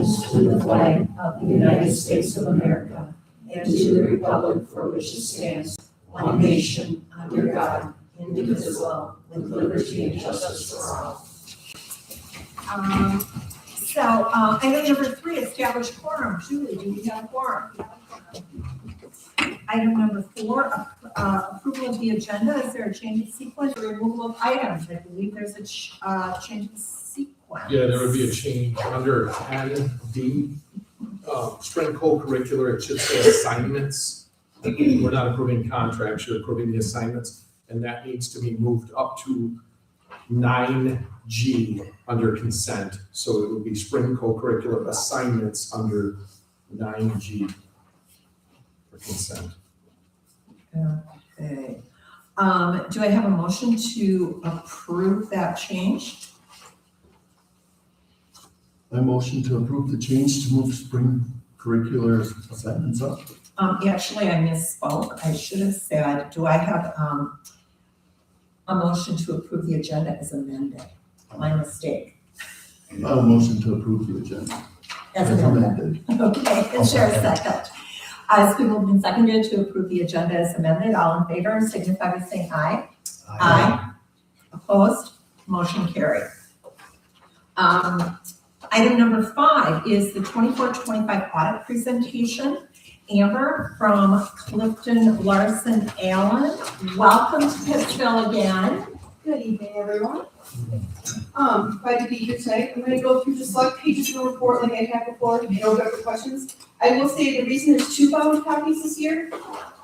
allegiance to the flag of the United States of America and to the republic for which it stands, one nation, under God, indivisible, with liberty and justice for all. Item number 3, establish quorum. Julie, do we have a quorum? Item number 4, approval of the agenda. Is there a change of sequence or removal of items? I believe there's a change of sequence. Yeah, there would be a change under 10D, spring co-curricular, it should say assignments. We're not approving contracts, you're approving the assignments, and that needs to be moved up to 9G under consent. So it would be spring co-curricular assignments under 9G for consent. Okay. Do I have a motion to approve that change? I motion to approve the change to move spring curricular assignments up. Actually, I misspoke. I should have said, do I have a motion to approve the agenda as amended? My mistake. A motion to approve the agenda. As amended. Okay, is there a second? It's been moved and seconded to approve the agenda as amended. All in favor, signify by saying aye. Aye. Opposed? Motion carried. Item number 5 is the 24-25 audit presentation. Amber from Clifton Larson Allen. Welcome to Pittsville again. Good evening, everyone. Glad to be here tonight. I'm going to go through the select pages of the report like I have before, and I'll go for questions. I will say the reason there's 2 bound copies this year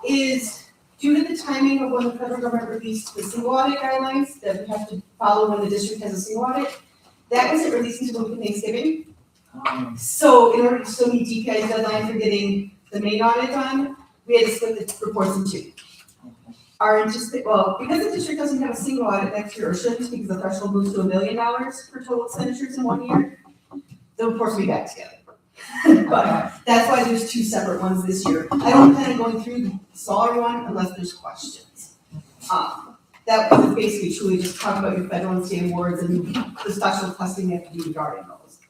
is due to the timing of when the federal government released the single audit guidelines that we have to follow when the district has a single audit. That wasn't released until after Thanksgiving. So in order to still meet DPI's deadline for getting the main audit done, we had to split the reports in 2. Because the district doesn't have a single audit next year, or shouldn't, because the threshold moves to $1 million for total expenditures in 1 year, the reports will be back together. But that's why there's 2 separate ones this year. I don't plan on going through the smaller one unless there's questions. That was basically truly just talk about your federal and state awards and the special testing you have to do regarding those.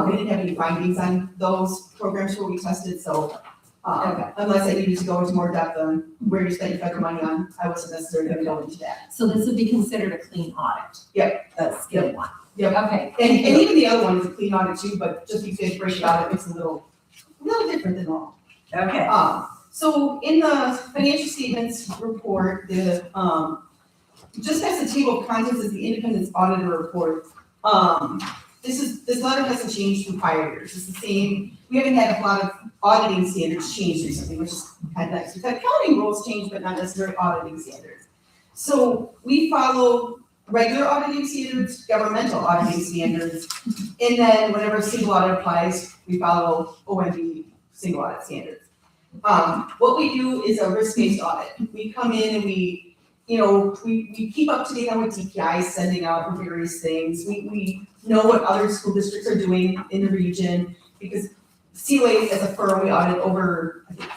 We didn't have any findings on those programs where we tested, so unless I needed to go into more depth on where you spent your federal money on, I wasn't necessarily going to go into that. So this would be considered a clean audit? Yep. The skill one? Yep. Okay. And even the other one is a clean audit too, but just because they break it out, it makes it a little different than normal. Okay. So in the financial statements report, the just as the table of contents is the independent auditor report. This letter hasn't changed from prior years. It's the same. We haven't had a lot of auditing standards change recently, which is kind of nice. We've had accounting rules change, but not necessarily auditing standards. So we follow regular auditing standards, governmental auditing standards, and then whenever single audit applies, we follow OMB single audit standards. What we do is a risk-based audit. We come in and we keep up to date on what DPI is sending out for various things. We know what other school districts are doing in the region, because COA as a firm, we audit over, I think,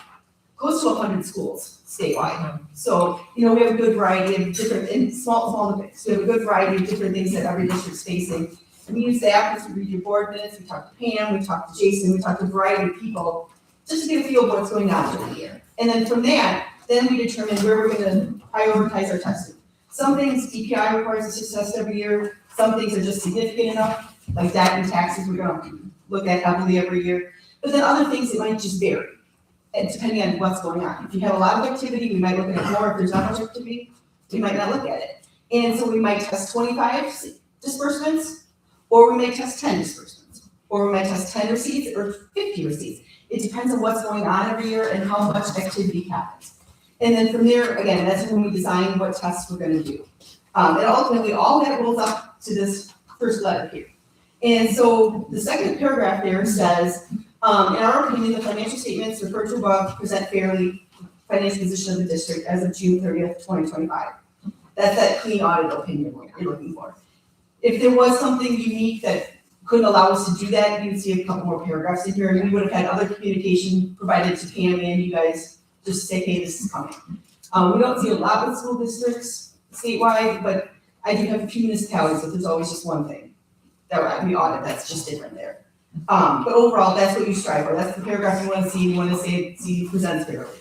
close to 100 schools statewide. So, we have a good variety of different, and small things. We have a good variety of different things that every district's facing. And we use that to read your board minutes, we talk to Pam, we talk to Jason, we talk to a variety of people, just to get a feel of what's going on during the year. And then from that, then we determine where we're gonna prioritize our testing. Some things DPI requires us to test every year, some things are just significant enough, like that and taxes we're gonna look at heavily every year. But then other things, it might just vary, and depending on what's going on. If you have a lot of activity, we might look at it more. If there's not much activity, we might not look at it. And so we might test 25 disbursements, or we may test 10 disbursements, or we might test 10 receipts or 50 receipts. It depends on what's going on every year and how much activity happens. And then from there, again, that's when we design what tests we're gonna do. And ultimately, all that rolls up to this first letter here. And so the second paragraph there says, in our opinion, the financial statements referred to above present fairly financial position of the district as of June 30th, 2025. That's that clean audit opinion you're looking for. If there was something unique that couldn't allow us to do that, you'd see a couple more paragraphs in here, and we would have had other communication provided to Pam and you guys just to say, hey, this is coming. We don't see a lot with school districts statewide, but I do have a few municipalities, so there's always just one thing that we audit that's just different there. But overall, that's what you strive for, that's the paragraph you wanna see, you wanna see presents fairly.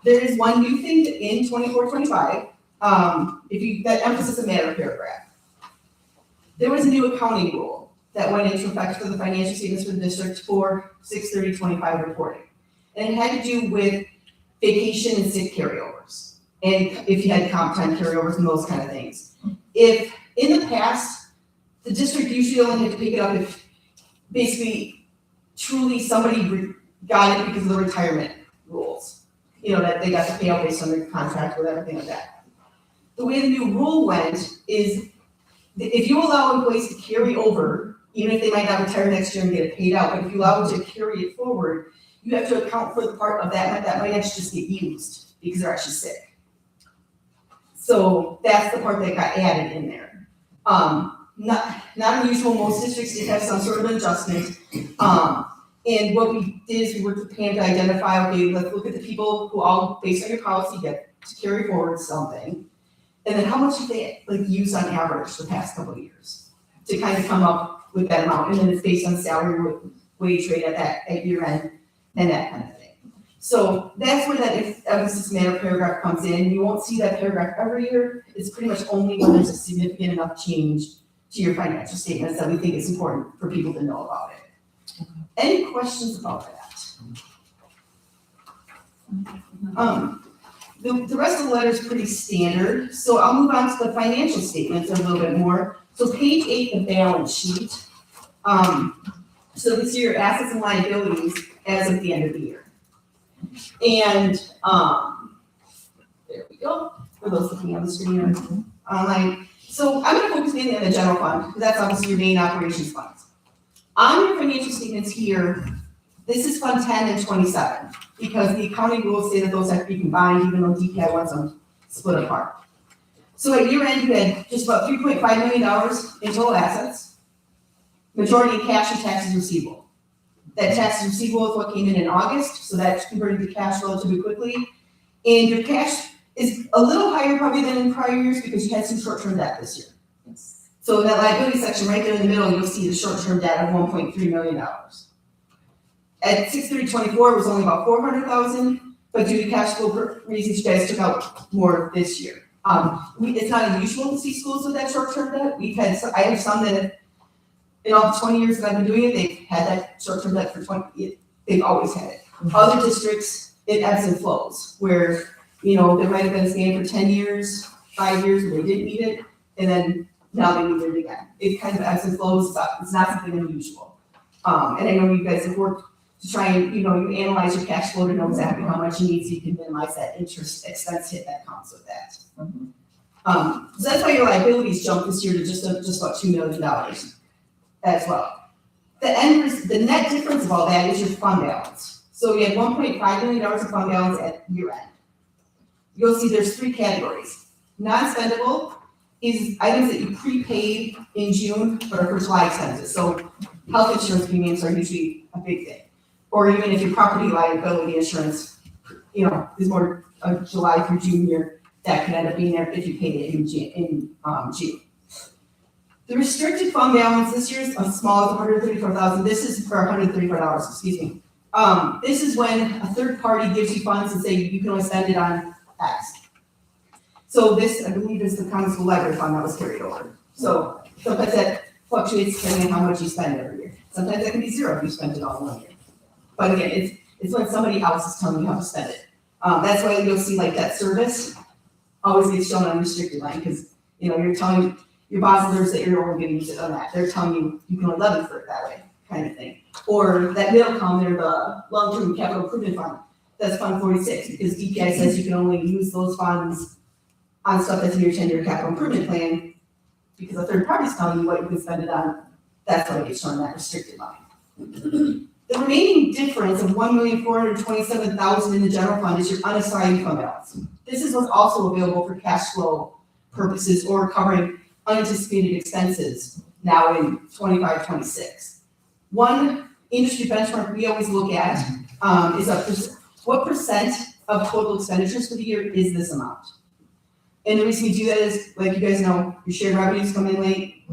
There is one new thing in 24-25. That emphasis in matter paragraph. There was a new accounting rule that went into effect for the financial statements for the district for 6/30/25 reporting. And it had to do with vacation and sick carryovers, and if you had comp time carryovers and those kind of things. If, in the past, the district usually only had to pick it up if basically truly somebody got it because of the retirement rules. That they got to pay out based on their contract with everything like that. The way the new rule went is if you allow employees to carry over, even if they might not retire next year and get it paid out, but if you allow them to carry it forward, you have to account for the part of that might actually just get used because they're actually sick. So that's the part that got added in there. Not unusual, most districts did have some sort of adjustment. And what we did is we worked with Pam to identify, okay, let's look at the people who all, based on your policy, get to carry forward something. And then how much have they used on average the past couple of years to kind of come up with that amount. And then it's based on salary wage rate at year end and that kind of thing. So that's where that emphasis matter paragraph comes in. You won't see that paragraph every year. It's pretty much only when there's a significant enough change to your financial statements that we think it's important for people to know about it. Any questions about that? The rest of the letter is pretty standard, so I'll move on to the financial statements a little bit more. So page 8, the balance sheet. So this are your assets and liabilities as of the end of the year. And there we go, for those looking on the screen or online. So I'm gonna focus mainly on the general fund, because that's obviously your main operations funds. On your financial statements here, this is Fund 10 and 27, because the accounting rules say that those have to be combined, even though DPI wants them split apart. So at year end, you had just about $3.5 million in total assets, majority in cash and taxes receivable. That taxes receivable is what came in August, so that's converted to cash relatively quickly. And your cash is a little higher probably than in prior years because you had some short-term debt this year. So in that liability section right there in the middle, you'll see the short-term debt of $1.3 million. At 6/30/24, it was only about $400,000, but due to cash flow reasons, you guys took out more this year. It's not unusual to see schools with that short-term debt. I have some that in all the 20 years that I've been doing it, they've had that short-term debt for 20, they've always had it. Other districts, it ebbs and flows, where, there might have been a stand for 10 years, 5 years where they didn't need it, and then now they need it again. It kind of ebbs and flows, but it's not something unusual. And I know you guys have worked to try and, you analyze your cash flow to know exactly how much you need so you can minimize that interest expense hit that comes with that. So that's why your liabilities jumped this year to just about $2 million as well. The net difference of all that is your fund balance. So you had $1.5 million of fund balance at year end. You'll see there's 3 categories. Non-spendable is items that you prepaid in June but are for July expenses. So health insurance premiums are usually a big thing. Or even if your property liability insurance, is more July through June year, that could end up being there if you paid it in June. The restricted fund balance this year is as small as $134,000. This is for $134, excuse me. This is when a third party gives you funds and say you can only spend it on X. So this, I believe, is the common school library fund that was carried over. So sometimes that fluctuates depending on how much you spend every year. Sometimes that can be zero if you spent it all in 1 year. But again, it's when somebody else is telling you how to spend it. That's why you'll see that service always gets shown on restricted line, because you're telling your bondholders that you're only going to use it on that. They're telling you you can only levy for it that way, kind of thing. Or that middle column there, the long-term capital improvement fund, that's Fund 46, because DPI says you can only use those funds on stuff that's in your 10-year capital improvement plan, because a third party's telling you what you can spend it on. That's why it gets shown on that restricted line. The remaining difference of $1,427,000 in the general fund is your unassigned fund balance. This is what's also available for cash flow purposes or covering unanticipated expenses now in 25-26. One industry benchmark we always look at is what percent of total expenditures for the year is this amount? And the reason we do that is, like you guys know, your shared revenues come in late,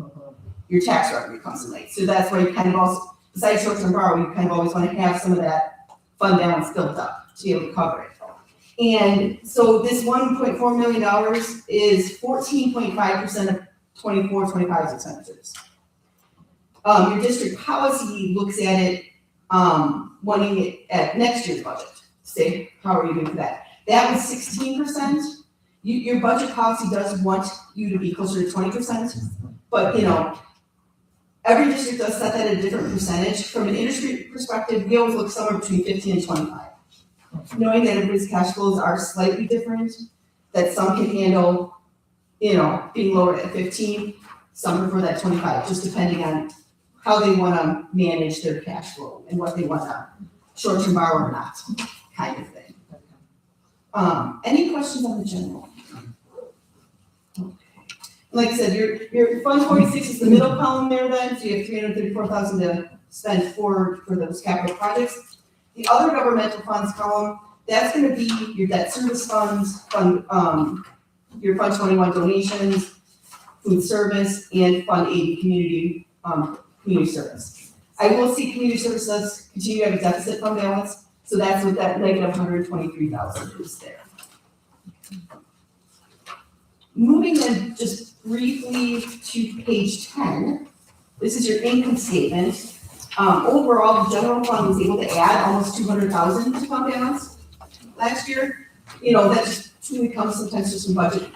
your tax revenue comes in late. So that's why you kind of also, besides short-term borrowing, you kind of always want to have some of that fund balance built up to be able to cover it. And so this $1.4 million is 14.5% of 24-25's expenditures. Your district policy looks at it, wanting it at next year's budget. Say, how are you doing for that? That was 16%. Your budget policy does want you to be closer to 20%, but every district does set that at a different percentage. From an industry perspective, we always look somewhere between 15 and 25. Knowing that everybody's cash flows are slightly different, that some can handle, being lower at 15, some prefer that 25, just depending on how they want to manage their cash flow and what they want to short-term borrow or not, kind of thing. Any questions on the general? Okay. Like I said, your Fund 46 is the middle column there then, so you have $334,000 to spend for those capital projects. The other governmental funds column, that's going to be your debt service funds, your Fund 21 donations, food service, and Fund 80 community service. I will see community service does continue to have a deficit fund balance, so that's what that negative $123,000 is there. Moving then just briefly to page 10, this is your income statement. Overall, the general fund was able to add almost $200,000 to fund balance last year. That just truly comes sometimes just from budget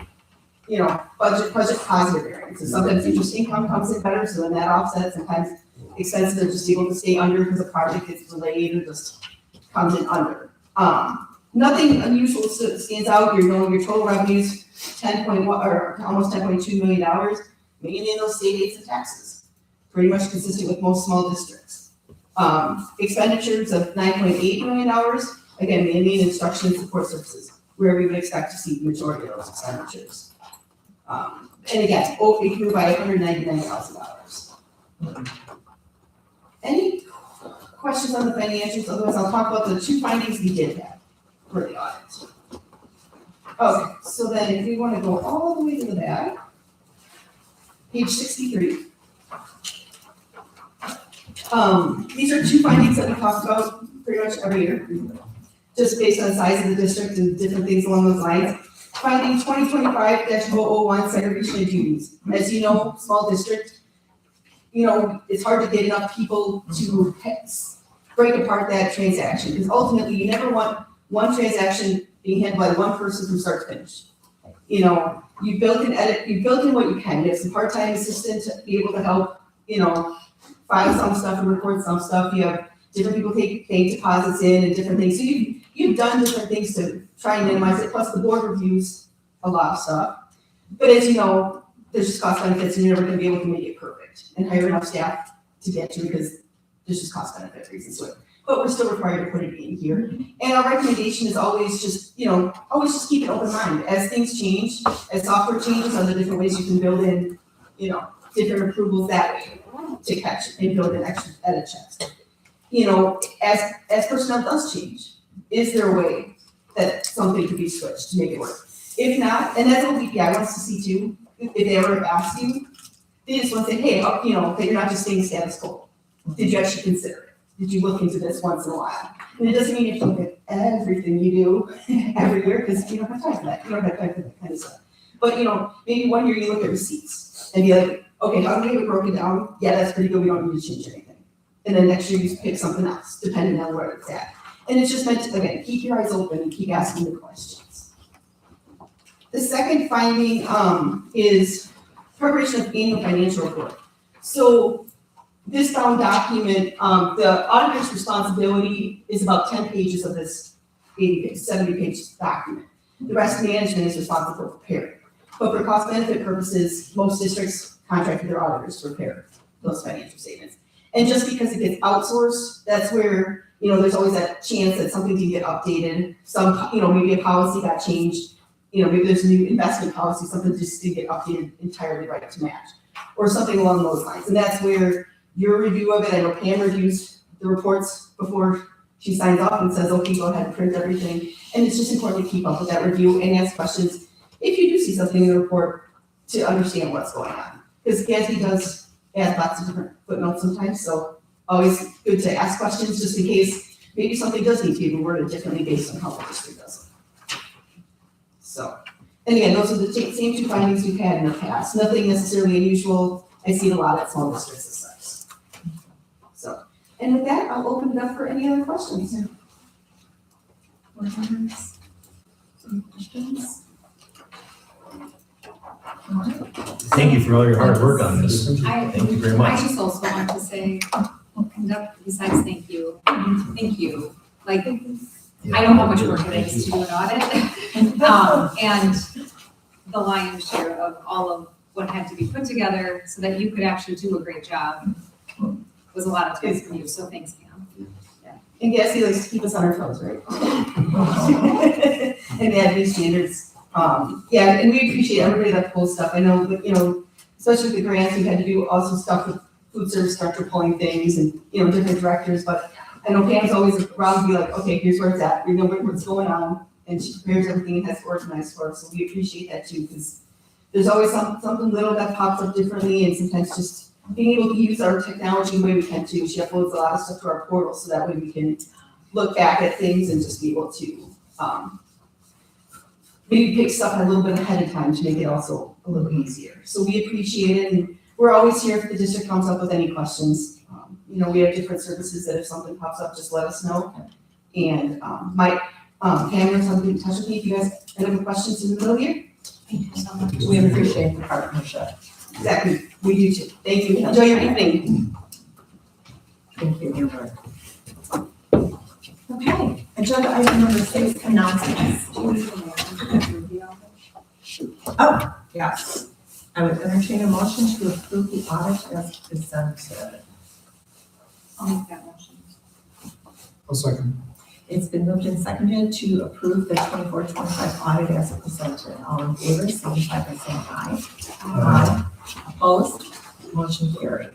positive variances. Sometimes interest income comes in better, so then that offsets. Sometimes expenses are just able to stay under because a project gets delayed or just comes in under. Nothing unusual stands out. Your total revenues, 10.1 or almost $10.2 million, mainly in those state aids and taxes. Pretty much consistent with most small districts. Expenditures of $9.8 million, again, mainly in instruction and support services, where we would expect to see the majority of those expenditures. And again, it grew by $199,000. Any questions on the financials? Otherwise, I'll talk about the two findings we did have for the audit. Okay, so then if we want to go all the way to the back, page 63. These are two findings that we talk about pretty much every year, just based on the size of the district and different things along those lines. Finding 2025-001 segregation of duties. As you know, small district, it's hard to get enough people to break apart that transaction, because ultimately you never want one transaction being handled by one person from start to finish. You built in what you can. You have some part-time assistant to be able to help, file some stuff and record some stuff. You have different people take bank deposits in and different things. So you've done different things to try and minimize it. Plus the board reviews a lot of stuff. But as you know, there's just cost benefits, and you're never going to be able to make it perfect and hire enough staff to get to, because there's just cost benefit reasons to it. But we're still required to put it in here. And our recommendation is always just keep an open mind. As things change, as software changes, are there different ways you can build in, different approvals that way to catch and build in extra edit checks. As personnel does change, is there a way that something could be switched to make it work? If not, and that's what BPI wants to see too, if they ever ask you, they just want to say, hey, that you're not just staying status quo. Did you actually consider it? Did you look into this once in a while? And it doesn't mean you have to look at everything you do every year, because you don't have time for that. You don't have time for that kind of stuff. But maybe one year you look at receipts and be like, okay, how do we have it broken down? Yeah, that's pretty good. We don't need to change anything. And then next year you pick something else, depending on where it's at. And it's just meant to, again, keep your eyes open and keep asking the questions. The second finding is preparation of annual financial report. So this bound document, the auditor's responsibility is about 10 pages of this 70-page document. The rest management is responsible for preparing. But for cost benefit purposes, most districts contract with their auditors to prepare those financial statements. And just because it gets outsourced, that's where, there's always that chance that something didn't get updated. Maybe a policy got changed. Maybe there's a new investment policy, something just didn't get updated entirely right to match, or something along those lines. And that's where your review of it, I know Pam reviews the reports before she signs off and says, okay, go ahead and print everything. And it's just important to keep up with that review and ask questions if you do see something in the report to understand what's going on. Because GASB does add lots of different footnotes sometimes, so always good to ask questions just in case maybe something does need to be worded differently based on how the district does it. So, and again, those are the same two findings we've had in the past, nothing necessarily unusual. I see it a lot at small districts as such. So, and with that, I'll open it up for any other questions. Board members? Any questions? All right. Thank you for all your hard work on this. I Thank you very much. just also want to say, besides thank you, like, I know how much work it is to do an audit. And the lion's share of all of what had to be put together so that you could actually do a great job was a lot of time from you, so thanks, Pam. And Cassie likes to keep us on our toes, right? And add new standards. Yeah, and we appreciate everybody that posts stuff. I know, that, especially with the grants, we had to do also stuff with food service director pulling things and, different directors, but I know Pam's always around to be like, okay, here's where it's at, we know what's going on, and she prepares everything and has organized for us, so we appreciate that too, because there's always something little that pops up differently, and sometimes just being able to use our technology the way we can too. She uploads a lot of stuff to our portal, so that way we can look back at things and just be able to, maybe pick stuff a little bit ahead of time to make it also a little easier. So we appreciate it, and we're always here if the district comes up with any questions. We have different services that if something pops up, just let us know. And Mike, Pam, or something, touch with me if you guys have any questions in the middle here. Thank you so much. We appreciate the partnership. Exactly, we do too. Thank you. Enjoy your evening. Thank you. Okay, agenda item number 6, announcements. Oh, yes. I would entertain a motion to approve the audit as presented. I'll make that motion. I'll second. It's been moved and seconded to approve the 24-25 audit as presented. All in favor, signify by saying aye. Aye. Opposed? Motion carried.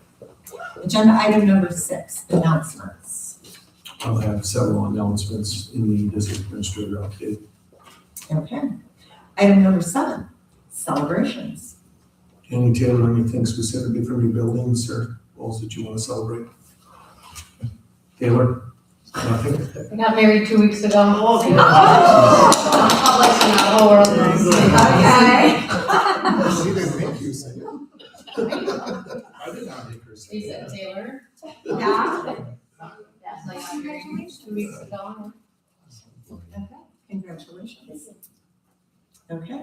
Agenda item number 6, announcements. I'll have several announcements in the district administrator update. Okay. Item number 7, celebrations. Annie Taylor, anything specifically from your buildings or goals that you want to celebrate? Taylor? Nothing? I got married 2 weeks ago. Oh! I'll let you know, the whole world knows. Okay. She didn't make you say it. I did not make her say You said that. Taylor? Yeah. That's like I married 2 weeks ago. Okay, congratulations. Okay.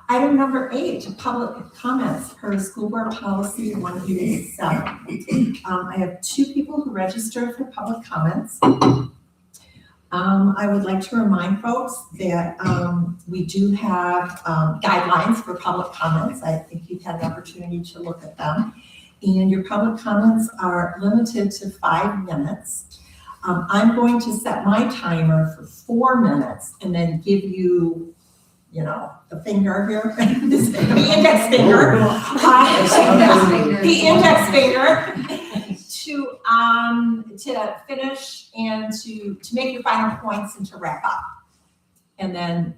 Item number 8, public comments per school board policy 187. I have 2 people who registered for public comments. I would like to remind folks that we do have guidelines for public comments. I think you've had an opportunity to look at them. And your public comments are limited to 5 minutes. I'm going to set my timer for 4 minutes and then give you, the finger here, the index finger, to finish and to make your final points and to wrap up. And then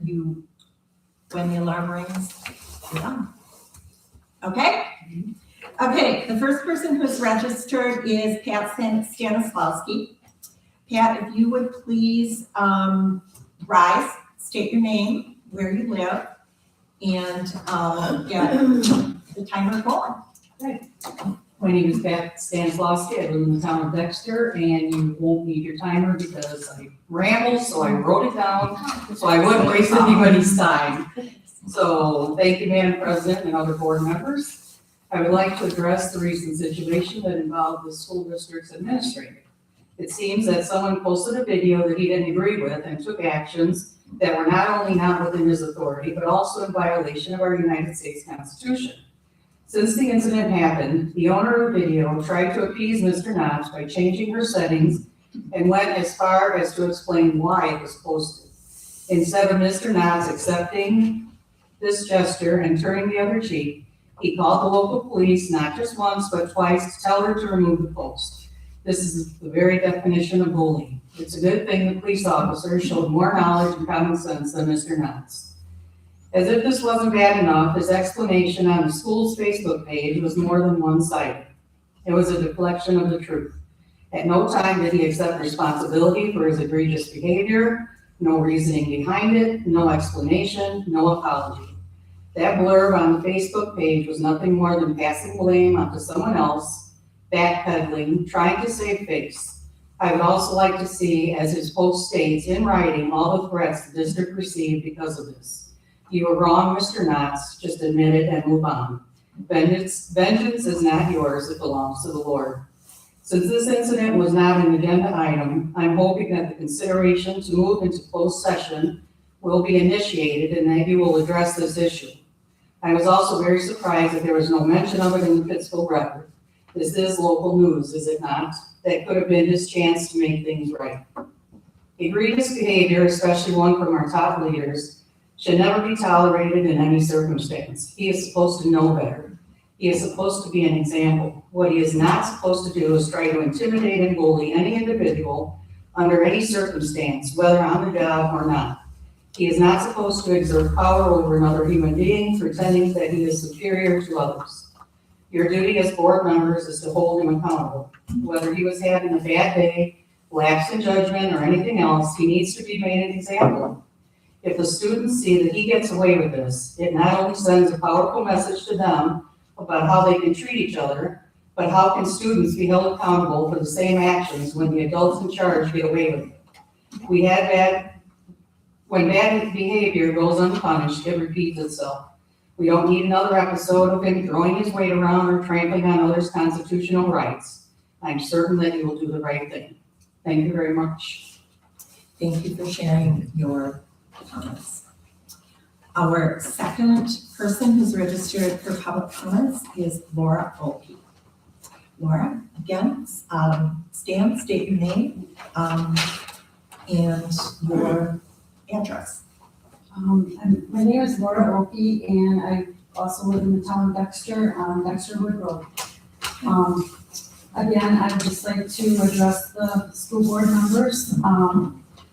when the alarm rings, you're done. Okay? Okay, the first person who's registered is Pat Stanislawski. Pat, if you would please rise, state your name, where you live, and get the timer going. My name is Pat Stanislawski. I live in the town of Dexter, and you won't need your timer because I ramble, so I wrote it down so I wouldn't waste anybody's time. So thank you, Madam President and other board members. I would like to address the recent situation that involved the school district's administrator. It seems that someone posted a video that he didn't agree with and took actions that were not only not within his authority, but also in violation of our United States Constitution. Since the incident happened, the owner of the video tried to appease Mr. Knopf by changing her settings and went as far as to explain why it was posted. Instead of Mr. Knopf accepting this gesture and turning the other cheek, he called the local police not just once, but twice to tell her to remove the post. This is the very definition of bullying. It's a good thing the police officer showed more knowledge and common sense than Mr. Knopf. As if this wasn't bad enough, his explanation on the school's Facebook page was more than one-sided. It was a deflection of the truth. At no time did he accept responsibility for his egregious behavior, no reasoning behind it, no explanation, no apology. That blurb on the Facebook page was nothing more than passing blame onto someone else, backpedaling, trying to save face. I would also like to see, as his post states in writing, all the threats the district received because of this. You were wrong, Mr. Knotts, just admit it and move on. Vengeance is not yours, it belongs to the Lord. Since this incident was not an agenda item, I'm hoping that the consideration to move into closed session will be initiated and that you will address this issue. I was also very surprised that there was no mention of it in the Pittsville record. This is local news, is it not? That could have been his chance to make things right. Egregious behavior, especially one from our top leaders, should never be tolerated in any circumstance. He is supposed to know better. He is supposed to be an example. What he is not supposed to do is try to intimidate and bully any individual under any circumstance, whether on the job or not. He is not supposed to exert power over another human being, pretending that he is superior to others. Your duty as board members is to hold him accountable. Whether he was having a bad day, lapse in judgment, or anything else, he needs to be made an example of. If the students see that he gets away with this, it not only sends a powerful message to them about how they can treat each other, but how can students be held accountable for the same actions when the adults in charge get away with it? When bad behavior goes unpunished, it repeats itself. We don't need another episode of him throwing his weight around or trampling on others' constitutional rights. I'm certain that he will do the right thing. Thank you very much. Thank you for sharing your comments. Our second person who's registered for public comments is Laura Olke. Laura, again, state your name, and your address. My name is Laura Opie, and I also live in the town of Dexter on Dexterwood Road. Again, I'd just like to address the school board members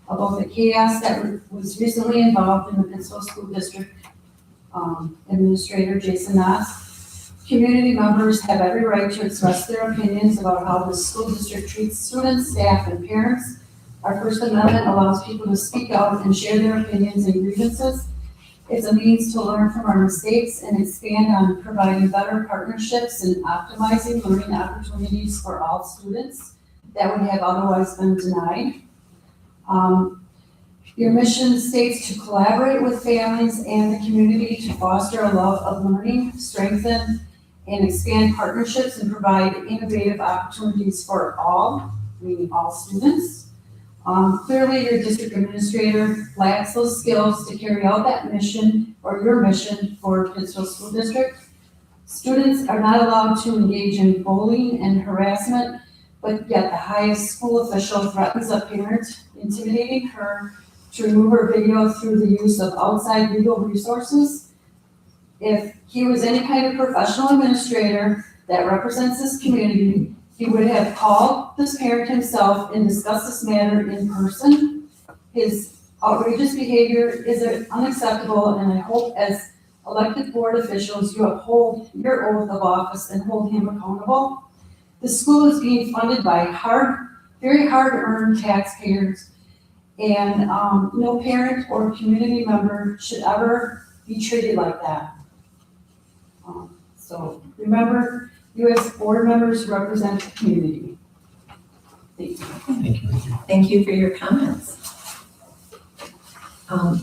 about the chaos that was recently involved in the Pittsville School District Administrator Jason Knotts. Community members have every right to express their opinions about how the school district treats students, staff, and parents. Our First Amendment allows people to speak out and share their opinions and grievances. It's a means to learn from our mistakes and expand on providing better partnerships and optimizing learning opportunities for all students that would have otherwise been denied. Your mission states to collaborate with families and the community to foster a love of learning, strengthen and expand partnerships, and provide innovative opportunities for all, meaning all students. Clearly, your district administrator lacks those skills to carry out that mission or your mission for Pittsville School District. Students are not allowed to engage in bullying and harassment, but yet the highest school official threatens a parent, intimidating her to remove her video through the use of outside legal resources. If he was any kind of professional administrator that represents this community, he would have called this parent himself and discussed this matter in person. His outrageous behavior is unacceptable, and I hope as elected board officials, you uphold your oath of office and hold him accountable. The school is being funded by very hard-earned taxpayers, and no parent or community member should ever be treated like that. So remember, you as board members represent the community. Thank you. Thank you. Thank you for your comments.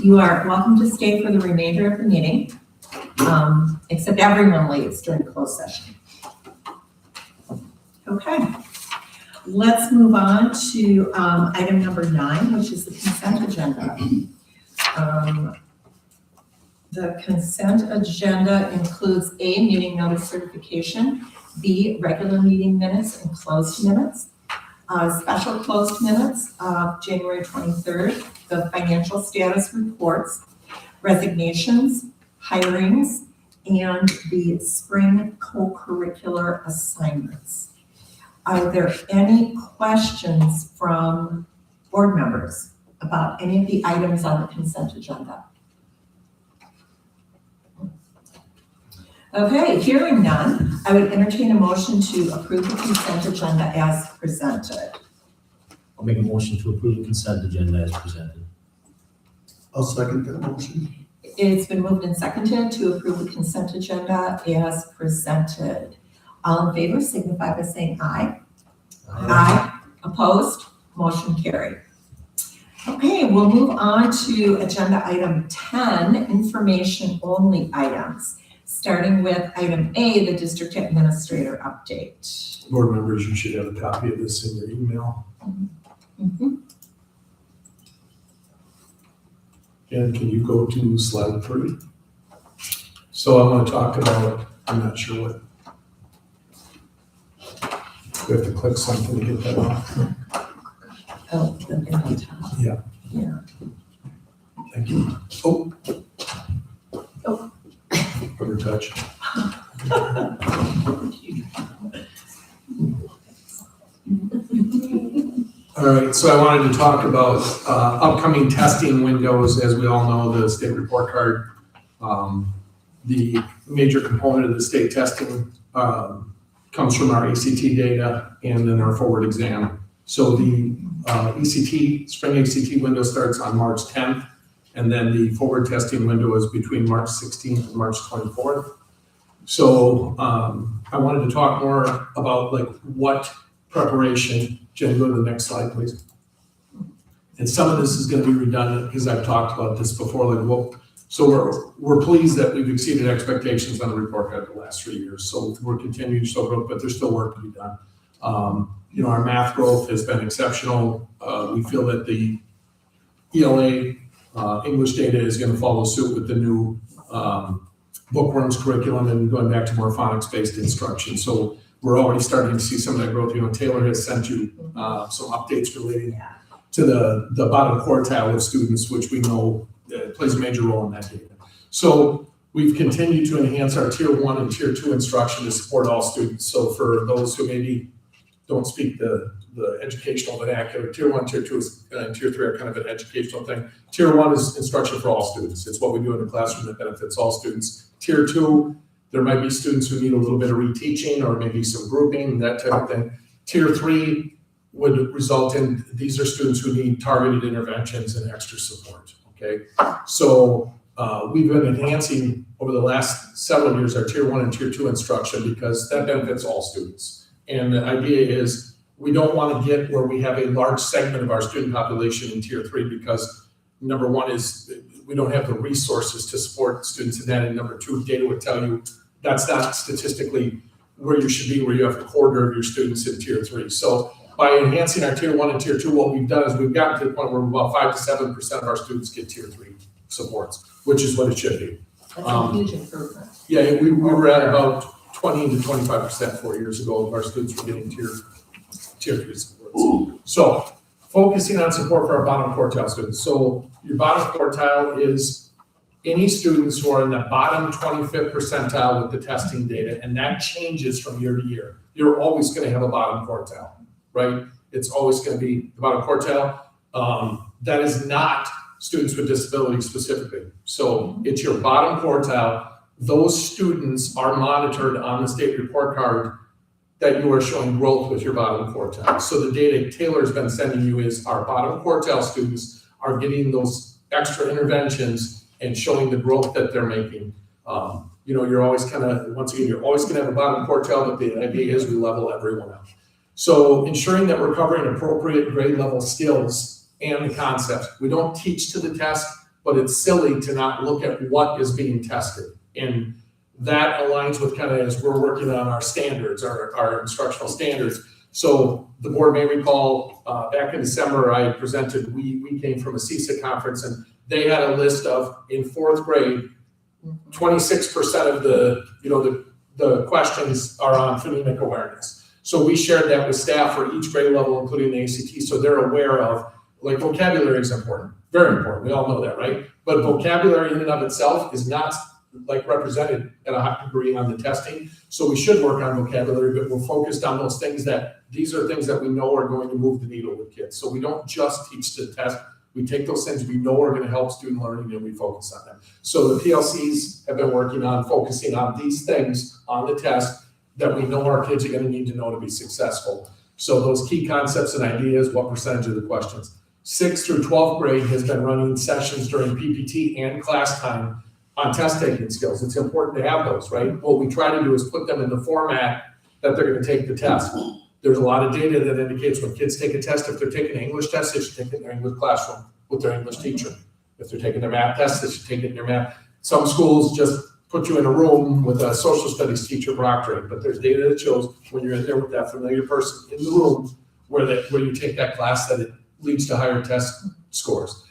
You are welcome to stay for the remainder of the meeting, except everyone leaves during closed session. Okay, let's move on to item number 9, which is the consent agenda. The consent agenda includes A, meeting notice certification, B, regular meeting minutes and closed minutes, special closed minutes of January 23rd, the financial status reports, resignations, hirings, and the spring co-curricular assignments. Are there any questions from board members about any of the items on the consent agenda? Okay, hearing none, I would entertain a motion to approve the consent agenda as presented. I'll make a motion to approve the consent agenda as presented. I'll second that motion. It's been moved and seconded to approve the consent agenda as presented. All in favor signify by saying aye. Aye. Opposed? Motion carried. Okay, we'll move on to agenda item 10, information only items. Starting with item A, the district administrator update. Board members, you should have a copy of this in your email. Mhm. And can you go to slide 3? So I'm gonna talk about, I'm not sure what. We have to click something to get that off. Oh, the thing on top. Yeah. Yeah. Thank you. Oh. Oh. Under touch. All right, so I wanted to talk about upcoming testing windows. As we all know, the state report card, the major component of the state testing comes from our ACT data and then our forward exam. So the spring ACT window starts on March 10th, and then the forward testing window is between March 16th and March 24th. So I wanted to talk more about like what preparation. Jen, go to the next slide, please. And some of this is going to be redundant because I've talked about this before. Like, well, so we're pleased that we've exceeded expectations on the report card the last 3 years. So we're continuing to show growth, but there's still work to be done. Our math growth has been exceptional. We feel that the ELA English data is going to follow suit with the new bookworms curriculum and going back to more phonics-based instruction. So we're already starting to see some of that growth. Taylor has sent you some updates relating to the bottom quartile of students, which we know plays a major role in that data. So we've continued to enhance our tier 1 and tier 2 instruction to support all students. So for those who maybe don't speak the educational vernacular, tier 1, tier 2, and tier 3 are kind of an educational thing. Tier 1 is instruction for all students. It's what we do in the classroom that benefits all students. Tier 2, there might be students who need a little bit of reteaching or maybe some grouping, that type of thing. Tier 3 would result in, these are students who need targeted interventions and extra support, okay? So we've been enhancing over the last several years our tier 1 and tier 2 instruction because that benefits all students. And the idea is we don't want to get where we have a large segment of our student population in tier 3 because number 1 is we don't have the resources to support students in that, and number 2, data would tell you that's not statistically where you should be, where you have a quarter of your students in tier 3. So by enhancing our tier 1 and tier 2, what we've done is we've gotten to the point where about 5 to 7% of our students get tier 3 supports, which is what it should be. That's a huge improvement. Yeah, we were at about 20 to 25% 4 years ago of our students were getting tier 3 supports. So focusing on support for our bottom quartile students. So your bottom quartile is any students who are in the bottom 25th percentile with the testing data, and that changes from year to year. You're always going to have a bottom quartile, right? It's always going to be the bottom quartile. That is not students with disabilities specifically. So it's your bottom quartile. Those students are monitored on the state report card that you are showing growth with your bottom quartile. So the data Taylor's been sending you is our bottom quartile students are getting those extra interventions and showing the growth that they're making. You're always kind of, once again, you're always gonna have a bottom quartile, but the idea is we level everyone out. So ensuring that we're covering appropriate grade level skills and the concepts. We don't teach to the test, but it's silly to not look at what is being tested. And that aligns with kind of as we're working on our standards, our instructional standards. So the board may recall back in December, I presented, we came from a CISA conference and they had a list of, in 4th grade, 26% of the questions are on phonemic awareness. So we shared that with staff for each grade level, including the ACT, so they're aware of, like, vocabulary is important, very important, we all know that, right? But vocabulary in and of itself is not like represented at a high degree on the testing. So we should work on vocabulary, but we're focused on those things that, these are things that we know are going to move the needle with kids. So we don't just teach the test, We take those things we know are gonna help student learning and we focus on them. So the PLCs have been working on focusing on these things on the test that we know our kids are gonna need to know to be successful. So those key concepts and ideas, what percentage of the questions. 6th through 12th grade has been running sessions during PPT and class time on test taking skills. It's important to have those, right? What we try to do is put them in the format that they're gonna take the test. There's a lot of data that indicates when kids take a test, if they're taking an English test, they should take it in their English classroom with their English teacher. If they're taking their math test, they should take it in their math. Some schools just put you in a room with a social studies teacher proctoring, but there's data that shows when you're in there with that familiar person in the room where you take that class, that it leads to higher test scores.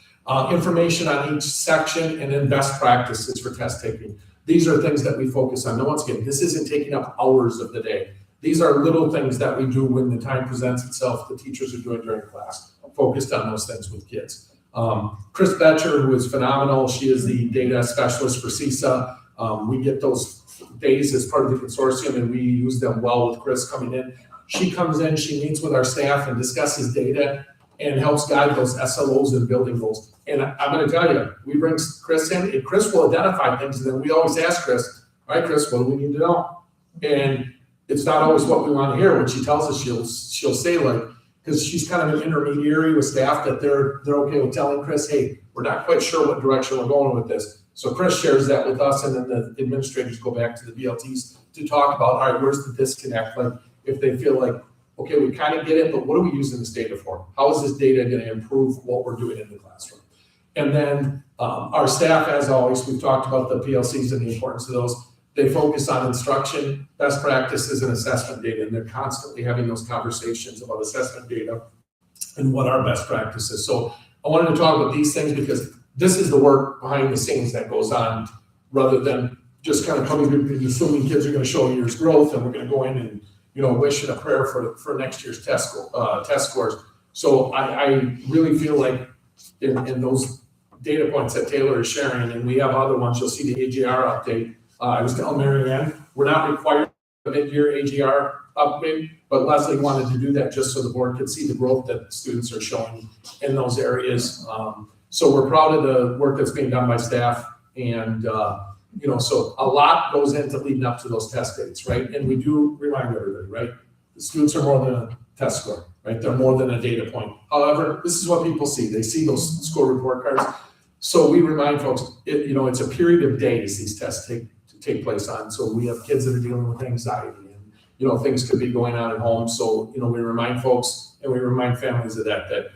Information on each section and then best practices for test taking. These are things that we focus on. Now, once again, this isn't taking up hours of the day. These are little things that we do when the time presents itself, the teachers are doing during class, focused on those things with kids. Chris Betcher, who is phenomenal, she is the data specialist for CISA. We get those days as part of the consortium and we use them well with Chris coming in. She comes in, she meets with our staff and discusses data and helps guide those SLOs and building goals. And I'm gonna tell you, we bring Chris in and Chris will identify things and then we always ask Chris, all right, Chris, what do we need to know? And it's not always what we want to hear. When she tells us, she'll say like, because she's kind of an intermediary with staff that they're okay with telling Chris, hey, we're not quite sure what direction we're going with this. So Chris shares that with us and then the administrators go back to the BLTs to talk about, all right, where's the disconnect? Like if they feel like, okay, we kind of get it, but what are we using this data for? How is this data going to improve what we're doing in the classroom? And then our staff, as always, we've talked about the PLCs and the importance of those. They focus on instruction, best practices, and assessment data, and they're constantly having those conversations about assessment data and what our best practice is. So I wanted to talk about these things because this is the work behind the scenes that goes on rather than just kind of coming and assuming kids are going to show a year's growth and we're going to go in and, you know, wish in a prayer for next year's test scores. So I really feel like in those data points that Taylor is sharing, and we have other ones, you'll see the AGR update. I was telling Mary Ann, we're not required a mid-year AGR upgrade, but Leslie wanted to do that just so the board could see the growth that students are showing in those areas. So we're proud of the work that's being done by staff and, you know, so a lot goes into leading up to those test dates, right? And we do remind everybody, right? The students are more than a test score, right? They're more than a data point. However, this is what people see. They see those score report cards. So we remind folks, you know, it's a period of days these tests take place on. So we have kids that are dealing with anxiety and, you know, things could be going on at home. So, you know, we remind folks and we remind families of that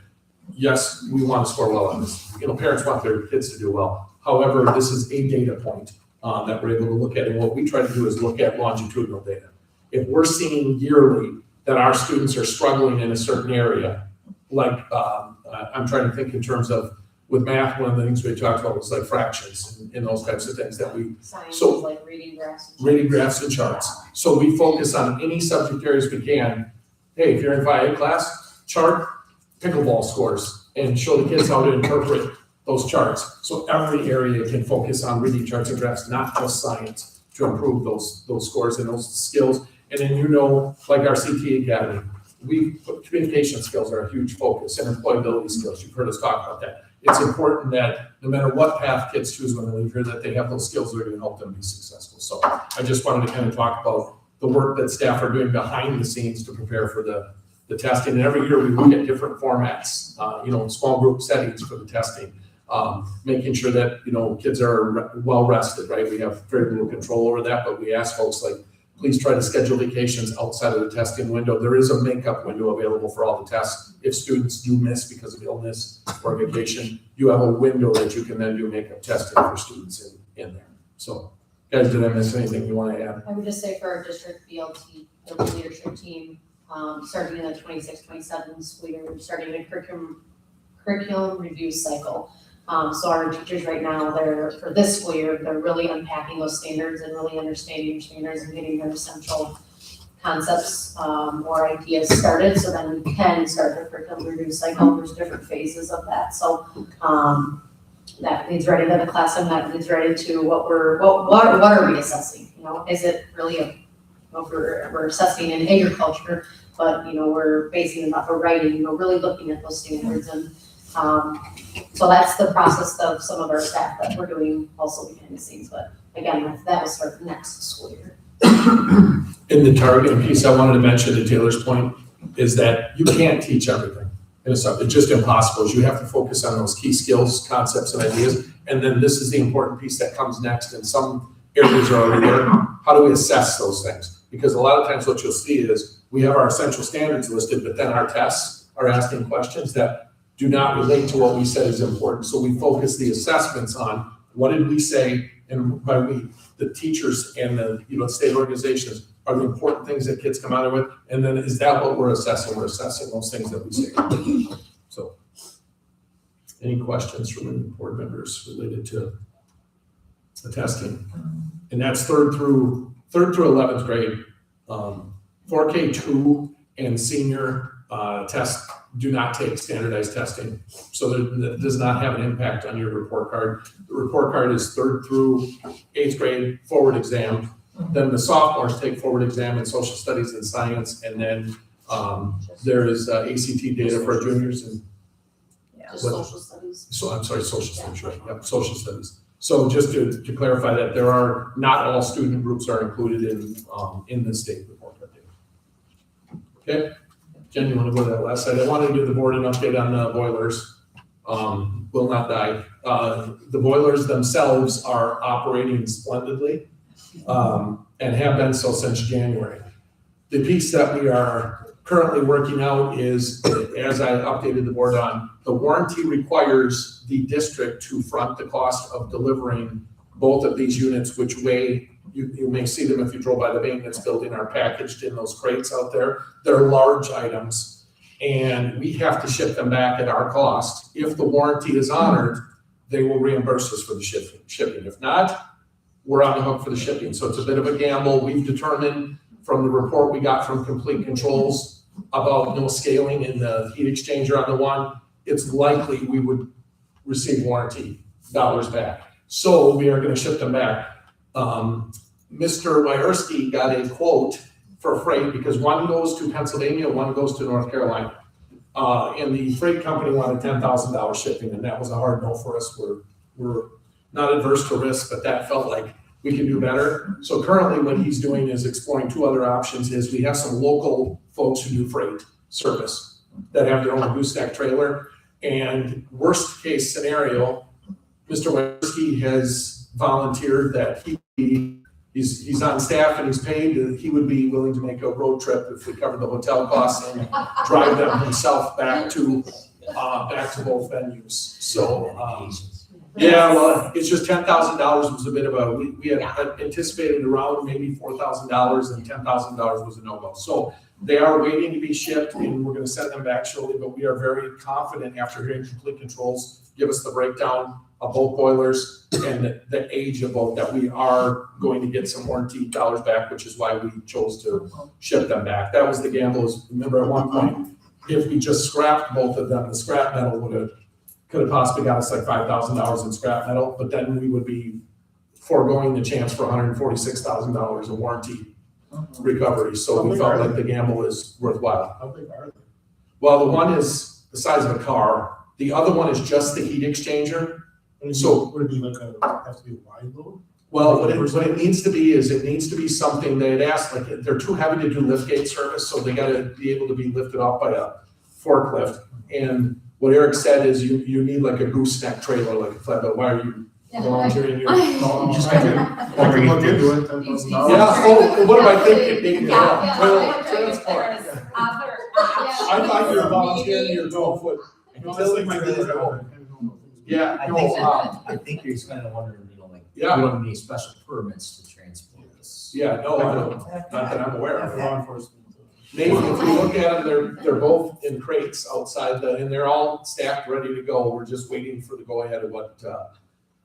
yes, we want to score well on this. You know, parents want their kids to do well. However, this is a data point that we're able to look at. And what we try to do is look at longitudinal data. If we're seeing yearly that our students are struggling in a certain area, like I'm trying to think in terms of with math, one of the things we talked about was like fractions and those types of things that we, Science, so like reading graphs. reading graphs and charts. So we focus on any subject areas we can. Hey, if you're in 5A class, chart pickleball scores and show the kids how to interpret those charts. So every area can focus on reading charts and graphs, not just science, to improve those scores and those skills. And then, you know, like our CT Academy, communication skills are a huge focus and employability skills. You've heard us talk about that. It's important that no matter what path kids choose when they leave here, that they have those skills that are going to help them be successful. So I just wanted to kind of talk about the work that staff are doing behind the scenes to prepare for the testing. And every year we look at different formats, you know, small group settings for the testing, making sure that, you know, kids are well rested, right? We have very little control over that, but we ask folks like, please try to schedule vacations outside of the testing window. There is a makeup window available for all the tests. If students do miss because of illness or vacation, you have a window that you can then do makeup testing for students in there. So guys, did I miss anything you want to add? I would just say for our district BLT leadership team, starting in the 26-27 school year, we're starting a curriculum review cycle. So our teachers right now, for this school year, they're really unpacking those standards and really understanding your standards and getting their essential concepts or ideas started, so then we can start the curriculum review cycle. There's different phases of that. So that leads right into the classroom, that leads right into what are we assessing? You know, is it really we're assessing in agriculture, but you know, we're basing it off of writing, you know, really looking at those standards and So that's the process of some of our staff that we're doing also behind the scenes, but again, that will start next school year. In the targeting piece, I wanted to mention to Taylor's point, is that you can't teach everything. And it's just impossible. You have to focus on those key skills, concepts, and ideas. And then this is the important piece that comes next, and some areas are already there. How do we assess those things? Because a lot of times what you'll see is we have our essential standards listed, but then our tests are asking questions that do not relate to what we said is important. So we focus the assessments on what did we say, and by we, the teachers and the state organizations, are the important things that kids come out of it, and then is that what we're assessing? We're assessing those things that we say. So, any questions from any board members related to the testing? And that's third through 11th grade. 4K2 and senior tests do not take standardized testing, so that does not have an impact on your report card. The report card is 3rd through 8th grade forward exam. Then the sophomores take forward exam in social studies and science, and then there is ACT data for juniors and Just social studies. social studies, right? Yep, social studies. So just to clarify that there are not all student groups are included in the state report card data. Okay, Jen, you want to go to that last slide? I wanted to give the board an update on the boilers. Will not die. The boilers themselves are operating splendidly. And have been so since January. The piece that we are currently working out is, as I updated the board on, the warranty requires the district to front the cost of delivering both of these units, which weigh, you may see them if you drove by the maintenance building, are packaged in those crates out there. They're large items, and we have to ship them back at our cost. If the warranty is honored, they will reimburse us for the shipping. If not, we're on the hook for the shipping. So it's a bit of a gamble. We've determined from the report we got from Complete Controls about no scaling in the heat exchanger on the one, it's likely we would receive warranty dollars back. So we are going to ship them back. Mr. Wierski got a quote for freight because one goes to Pennsylvania, one goes to North Carolina. And the freight company wanted $10,000 shipping, and that was a hard no for us. We're not adverse to risk, but that felt like we can do better. So currently what he's doing is exploring two other options. Is we have some local folks who do freight service that have their own gooseneck trailer. And worst case scenario, Mr. Wierski has volunteered that he's on staff and he's paid. He would be willing to make a road trip if we covered the hotel costs and drive them himself back to both venues. So, yeah, well, it's just $10,000 was a bit of we had anticipated around maybe $4,000 and $10,000 was a no-go. So they are waiting to be shipped and we're going to send them back shortly, but we are very confident after hearing Complete Controls give us the breakdown of both boilers and the age of both that we are going to get some warranty dollars back, which is why we chose to ship them back. That was the gamble. Remember at one point, if we just scrapped both of them, the scrap metal could have possibly got us like $5,000 in scrap metal, but then we would be foregoing the chance for $146,000 in warranty recovery. So we felt like the gamble is worthwhile. How big are they? Well, the one is the size of a car. The other one is just the heat exchanger. So would it be like have to be a wide load? well, what it needs to be is it needs to be something they had asked, like they're too heavy to do liftgate service, so they gotta be able to be lifted off by a forklift. And what Eric said is you need like a gooseneck trailer, like a flatbed. Why are you volunteering your? No, I'm just thinking, I can look into it, $10,000. Yeah, oh, what am I thinking? Maybe transport. I thought you were volunteering your 12-foot. Utility my kids at home. Yeah, I think you're kind of wondering, Yeah. you don't need special permits to transport this. yeah, no, I don't, not that I'm aware of. Law enforcement. Maybe if you look at them, they're both in crates outside and they're all stacked, ready to go. We're just waiting for the go ahead of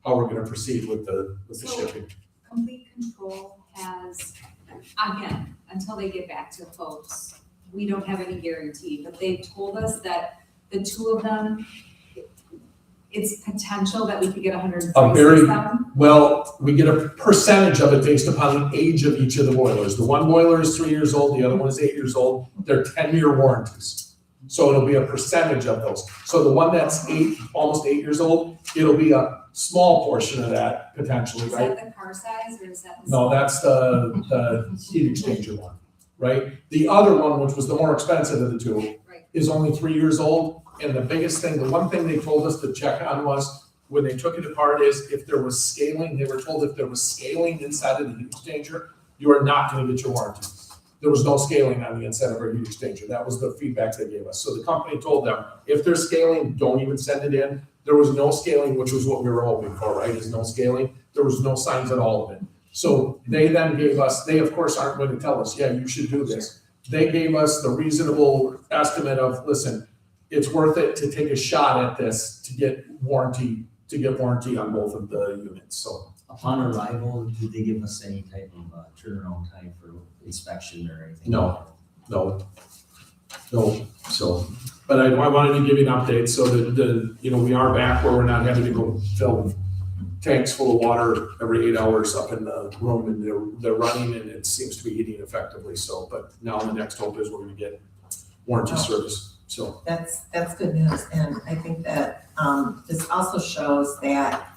how we're gonna proceed with the shipping. Complete Control has, again, until they get back to folks, we don't have any guarantee, but they've told us that the two of them, it's potential that we could get 146,000. Well, we get a percentage of it based upon the age of each of the boilers. The one boiler is 3 years old, the other one is 8 years old. They're 10-year warranties. So it'll be a percentage of those. So the one that's almost 8 years old, it'll be a small portion of that potentially, Is right? that the car size or is that? the- No, that's the heat exchanger one, right? The other one, which was the more expensive of the two, Right. is only 3 years old. And the biggest thing, the one thing they told us to check on was, when they took it apart, is if there was scaling, they were told if there was scaling inside of the heat exchanger, you are not gonna get your warranty. There was no scaling on the inside of our heat exchanger. That was the feedback they gave us. So the company told them, if there's scaling, don't even send it in. There was no scaling, which was what we were hoping for, right, is no scaling. There was no signs at all of it. So they then gave us, they of course aren't going to tell us, yeah, you should do this. They gave us the reasonable estimate of, listen, it's worth it to take a shot at this to get warranty on both of the units, so. Upon arrival, did they give us any type of turnaround time for inspection or anything? No. So, but I wanted to give you an update so that we are back where we're not having to go fill tanks full of water every 8 hours up in the room, and they're running and it seems to be heating effectively, so, but now the next hope is we're gonna get warranty service, so. That's good news, and I think that, this also shows that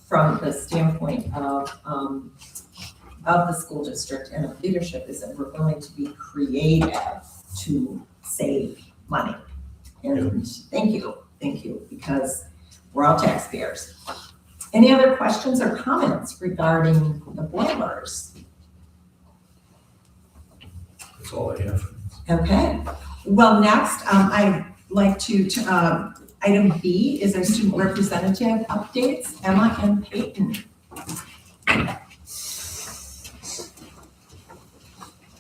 from the standpoint of the school district and of leadership, is that we're willing to be creative to save money. And thank you, because we're all taxpayers. Any other questions or comments regarding the boilers? That's all I have. Okay, well, next, I'd like to, item B is our student representative updates, Emma and Peyton.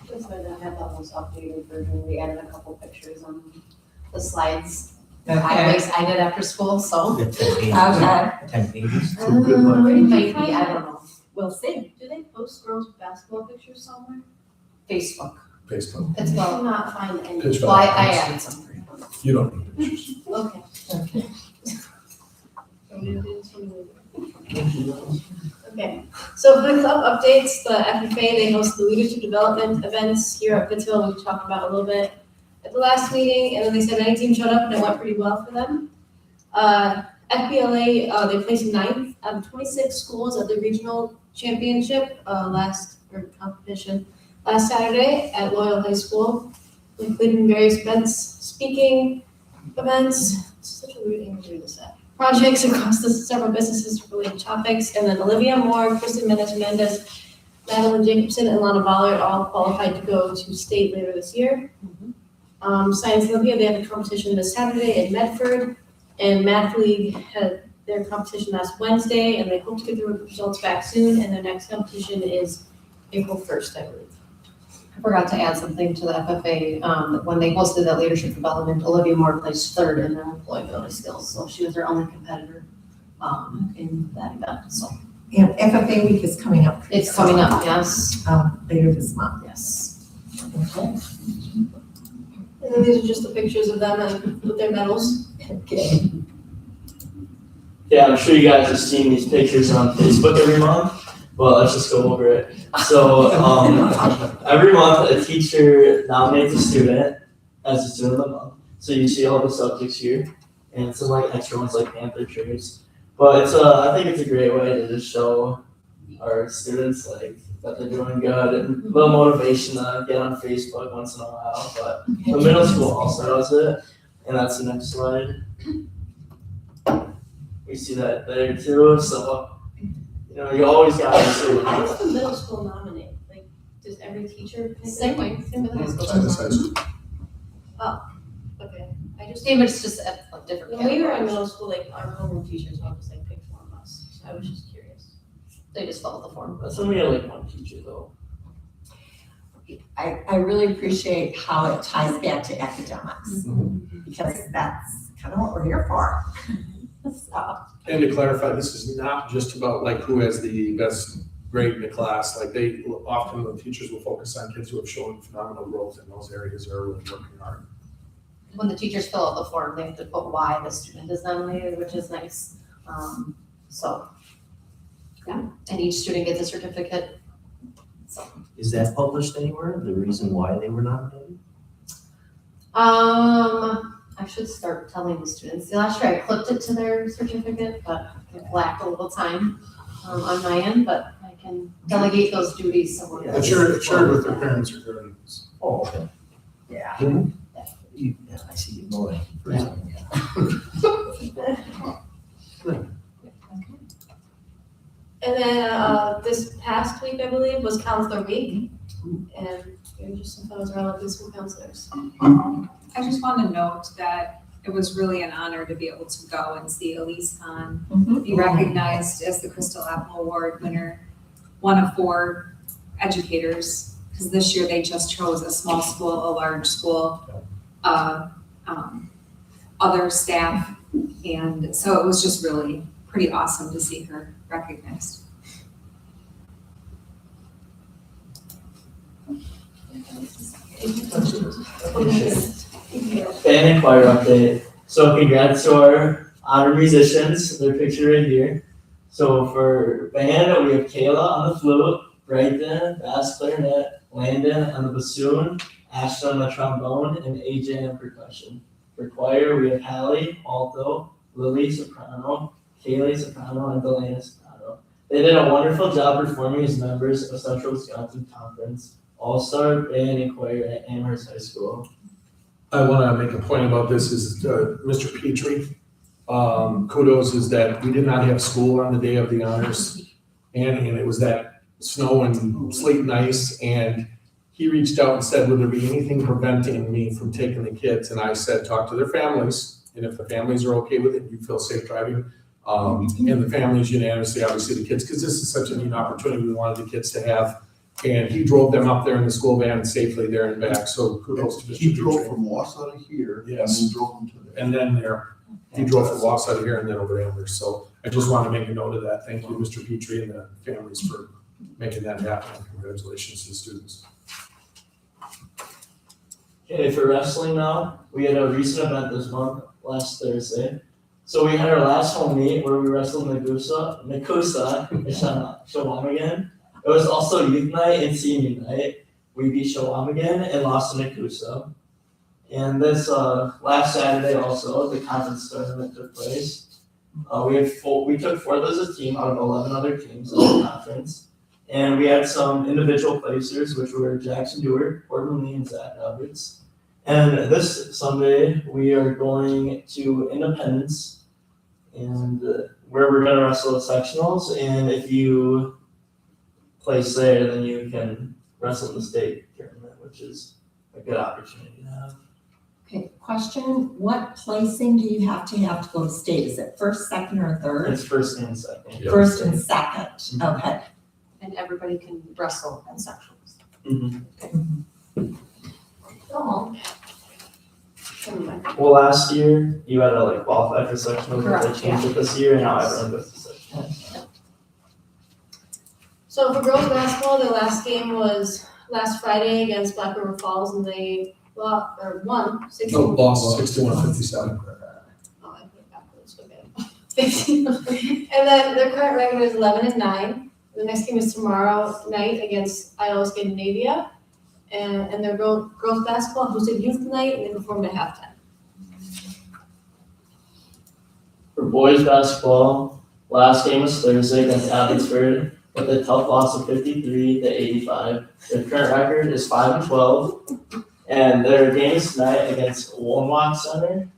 This way I have the most updated version, we added a couple pictures on the slides. I Okay. was excited after school, so. The 10 pages. Okay. 10 pages. Maybe, I don't know. We'll see. Do they post girls' basketball pictures somewhere? Facebook. Facebook. It's well. Not find any. Pittsville. Well, I added some for you. You don't need pictures. Okay. Okay. Okay, so for the club updates, the FFA, they host the leadership development events here at Pittsville, we talked about a little bit at the last meeting, and then they said 19 showed up and it went pretty well for them. FBLA, they placed 9th out of 26 schools at the regional championship, competition last Saturday at Loyal High School, including various events, speaking events, such a weird thing to do this at. Projects across the several businesses related topics, and then Olivia Moore, Kristen Mendez, Madeline Jacobson, and Lana Ballard all qualified to go to state later this year. Science Olympia, they had a competition this Saturday in Medford, and Math League had their competition last Wednesday, and they hope to get the results back soon, and their next competition is April 1st, I believe. I forgot to add something to the FFA, when they hosted that leadership development, Olivia Moore placed 3rd in their employability skills, so she was their only competitor, in that event, so. And FFA week is coming up. It's coming up, yes, Later this month. yes. Okay. And then these are just the pictures of them and with their medals. Okay. Yeah, I'm sure you guys have seen these pictures on Facebook every month, but let's just go over it. So, every month a teacher nominates a student as a student of the month. So you see all the subjects here, and some like extra ones like panther traits. But it's I think it's a great way to just show our students like that they're doing good and a little motivation to get on Facebook once in a while. But the middle school also does it, and that's the next slide. We see that there too, so, you always got to How does the middle school nominate? Like, does every teacher pick? Same way, same with high school. That's high school. Okay, I just, Same, it's just a different. when we were in middle school, like, our homeroom teachers always like picked one of us, so I was just curious. They just followed the form. That's only like one teacher though. I really appreciate how it ties back to academics, because that's kind of what we're here for. So, And to clarify, this is not just about like who has the best grade in the class. Like often the teachers will focus on kids who have shown phenomenal growth in those areas or are really working hard. When the teachers fill out the form, they have to put why the student is nominated, which is nice. So, yeah, and each student gets a certificate. Is that published anywhere, the reason why they were nominated? I should start telling the students. Last year I clipped it to their certificate, but it lacked a little time on my end, but I can delegate those duties somewhere else. And share it with their parents or guardians. Oh, okay. Yeah. Yeah, I see you going. And then, this past week, I believe, was Counselor Week. And it was just some photos around with the school counselors. I just want to note that it was really an honor to be able to go and see Elise Hahn be recognized as the Crystal Apple Award winner, one of 4 educators, because this year they just chose a small school, a large school, other staff, and so it was just really pretty awesome to see her recognized. Band and choir update. So congrats to our honor musicians, their picture right here. So for band, we have Kayla on the flute, Brighton, bass clarinet, Landon on the bassoon, Ashton on the trombone, and AJ on percussion. For choir, we have Hallie, alto, Lily, soprano, Kaylee, soprano, and Delaney, soprano. They did a wonderful job performing as members of Central Wisconsin Conference All-Star Band and Choir at Amherst High School. I want to make a point about this is Mr. Petrie. Kudos is that we did not have school on the day of the honors. And it was that snow and sleet and ice. And he reached out and said, would there be anything preventing me from taking the kids? And I said, talk to their families. And if the families are okay with it, you feel safe driving. And the families unanimously, obviously the kids, because this is such a neat opportunity we wanted the kids to have. And he drove them up there in the school van safely there and back. So kudos to Mr. He drove Petrie. from Wausau to here. Yes. And then drove them to there. And then there, he drove from Wausau to here and then over to Amherst. So I just want to make a note of that. Thank you, Mr. Petrie and the families for making that happen. Congratulations to the students. Okay, for wrestling now, we had a recent event this month, last Thursday. So we had our last home meet where we wrestled Nakusa in Shawamigan. It was also youth night and senior night. We beat Shawamigan and lost to Nakusa. And this last Saturday also, the conference tournament took place. We took 4th as a team out of 11 other teams in the conference. And we had some individual placers, which were Jackson Dewar, Corbin Lee, and Zach Roberts. And this Sunday, we are going to Independence, and where we're going to wrestle at sectionals. And if you place there, then you can wrestle in the state tournament, which is a good opportunity to have. Okay, question, what placing do you have to go to state? Is it first, second, or third? It's first and second. Yeah. First and second, okay. And everybody can wrestle in sections. Oh, Well, last year, you had to qualify for sectionals, but Correct, they changed it this year, and now everyone goes to sectionals. so for girls basketball, their last game was last Friday against Black River Falls, and they won 16. Lost 61-57. Oh, I put it backwards, okay. And then their current record is 11-9. The next game is tomorrow night against Iowa Scandinavia. And their girls basketball hosted youth night and they performed at halftime. For boys basketball, last game was Thursday against Abbotsford with a tough loss of 53-85. Their current record is 5-12, and their game is tonight against Woonwalk Center.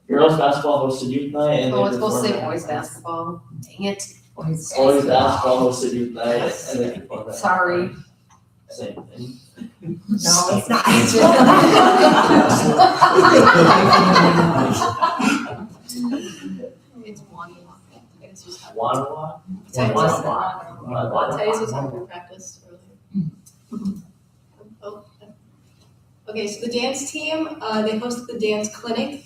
Girls basketball hosted youth night, and Oh, they it's supposed to say performed boys at halftime. basketball. Dang it. Boys Boys basketball hosted youth night, and they performed at Sorry. halftime. Same thing. No, it's not. It's one walk. I guess just have. Woonwalk? Today's was after practice earlier. Oh. Okay, so the dance team, they hosted the dance clinic,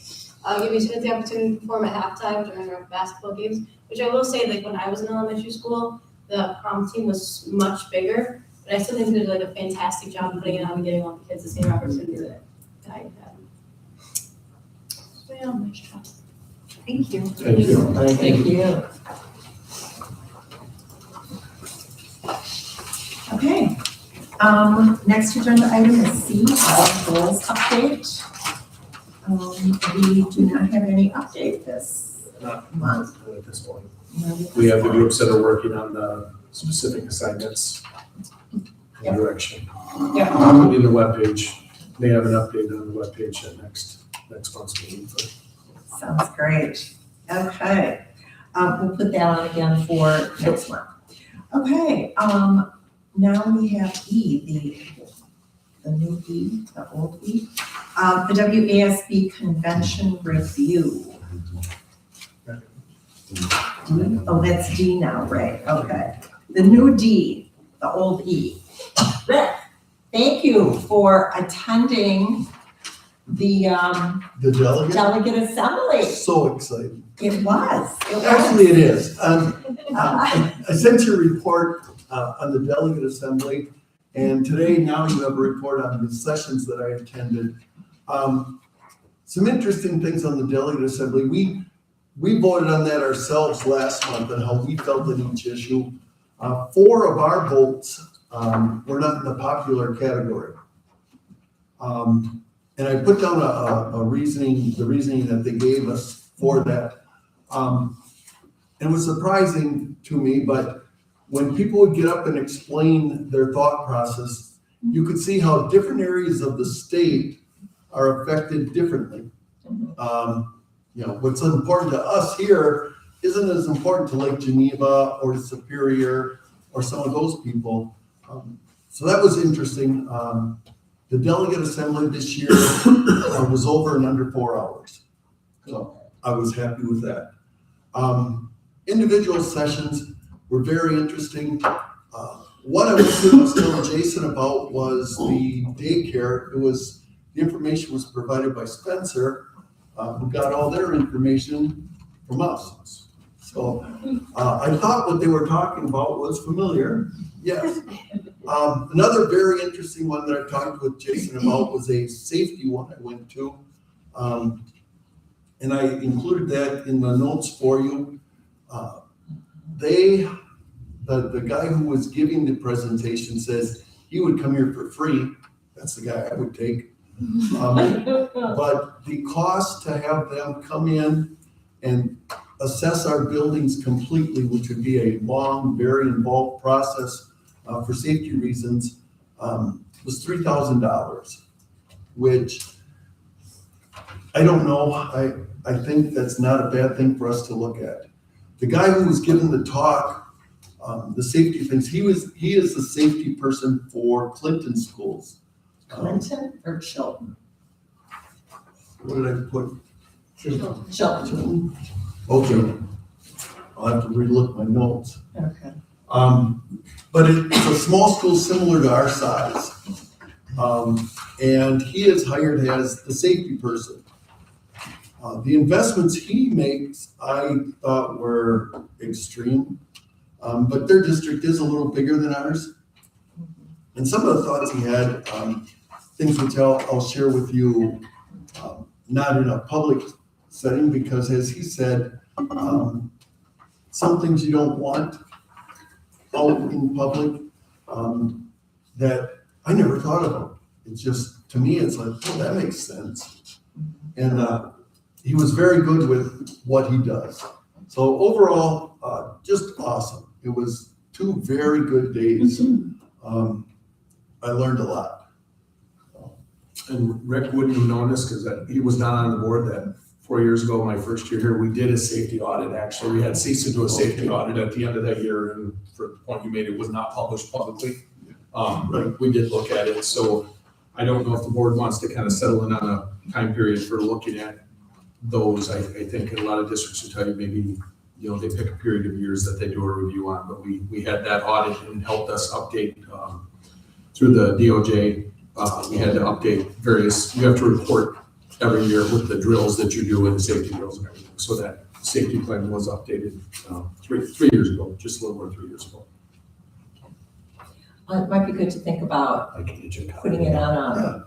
giving students the opportunity to perform at halftime during our basketball games, which I will say, when I was in elementary school, the prom team was much bigger, but I still think they did a fantastic job of putting it on and giving all the kids the same opportunity that I had. So yeah, nice job. Thank you. Thank you. Thank you. Okay, next agenda item is C, our goals update. We do not have any update this Not month. at this point. No, We have the groups that are working on the specific assignments and direction. Yeah. Including the webpage. They have an update on the webpage at next month's meeting. Sounds great. Okay, we'll put that on again for next month. Okay, now we have E, the new E, the old E, the WASB convention review. Oh, that's D now, right? Okay. The new D, the old E. Rick, thank you for attending the delegate assembly. So exciting. It was. Actually, it is. I sent you a report on the delegate assembly, and today now you have a report on the sessions that I attended. Some interesting things on the delegate assembly. We voted on that ourselves last month on how we felt in each issue. 4 of our votes were not in the popular category. And I put down the reasoning that they gave us for that. It was surprising to me, but when people would get up and explain their thought process, you could see how different areas of the state are affected differently. What's important to us here isn't as important to Lake Geneva or to Superior or some of those people. So that was interesting. The delegate assembly this year was over in under 4 hours. So I was happy with that. Individual sessions were very interesting. What I was telling Jason about was the daycare. The information was provided by Spencer, who got all their information from us. So I thought what they were talking about was familiar. Yes. Another very interesting one that I talked with Jason about was a safety one I went to. And I included that in the notes for you. The guy who was giving the presentation says he would come here for free. That's the guy I would take. But the cost to have them come in and assess our buildings completely, which would be a long, very involved process for safety reasons, was $3,000, which I don't know. I think that's not a bad thing for us to look at. The guy who was giving the talk, the safety things, he is the safety person for Clinton schools. Clinton or Chilton? What did I put? Chilton. Okay. I'll have to relook my notes. Okay. But it's a small school similar to our size. And he is hired as the safety person. The investments he makes, I thought were extreme. But their district is a little bigger than ours. And some of the thoughts he had, things which I'll share with you, not in a public setting, because as he said, some things you don't want out in public that I never thought about. It's just, to me, it's like, oh, that makes sense. And he was very good with what he does. So overall, just awesome. It was 2 very good days. I learned a lot. And Rick wouldn't have known this because he was not on the board that 4 years ago, my first year here, we did a safety audit. Actually, we had ceased to do a safety audit at the end of that year. And for the point you made, it was not published publicly. We did look at it. So I don't know if the board wants to kind of settle in on a time period for looking at those. I think a lot of districts will tell you maybe, they pick a period of years that they do a review on, but we had that audit and helped us update through the DOJ. We had to update you have to report every year with the drills that you do and the safety drills and everything. So that safety plan was updated 3 years ago, just a little more than 3 years ago. Well, it might be good to think about putting it on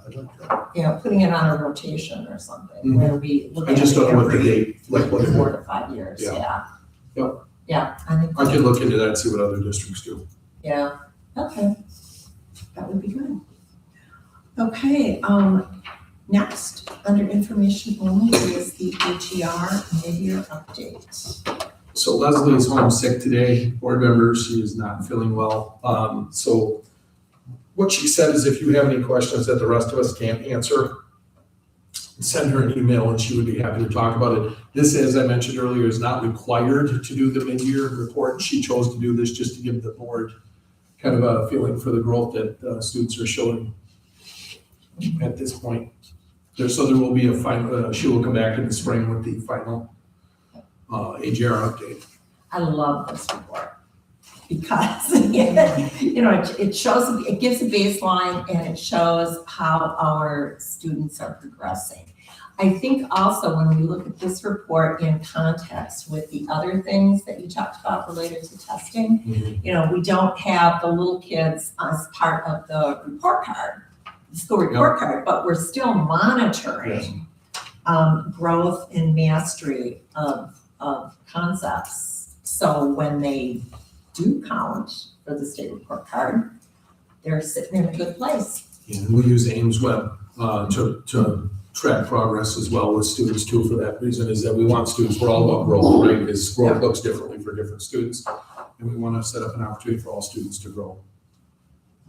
putting it on a rotation or something, where we look at it every date, like what 4 to 5 years, Yeah. Yep. Yeah, I think. I can look into that and see what other districts do. Yeah, okay, that would be good. Okay, Next, under information only, is the AGR mid-year update. So Leslie is home sick today, board members, she is not feeling well. So what she said is if you have any questions that the rest of us can't answer, send her an email and she would be happy to talk about it. This, as I mentioned earlier, is not required to do the mid-year report. She chose to do this just to give the board kind of a feeling for the growth that students are showing at this point. So there will be a final, she will come back in the spring with the final AGR update. I love this report because, you know, it shows, it gives a baseline and it shows how our students are progressing. I think also when we look at this report in context with the other things that you talked about related to testing, you know, we don't have the little kids as part of the report card, the school report card, but we're still monitoring growth and mastery of concepts. So when they do count for the state report card, they're sitting in a good place. And we use Ames Web to track progress as well with students too. For that reason is that we want students, we're all about growth, right? Because growth looks differently for different students. And we want to set up an opportunity for all students to grow.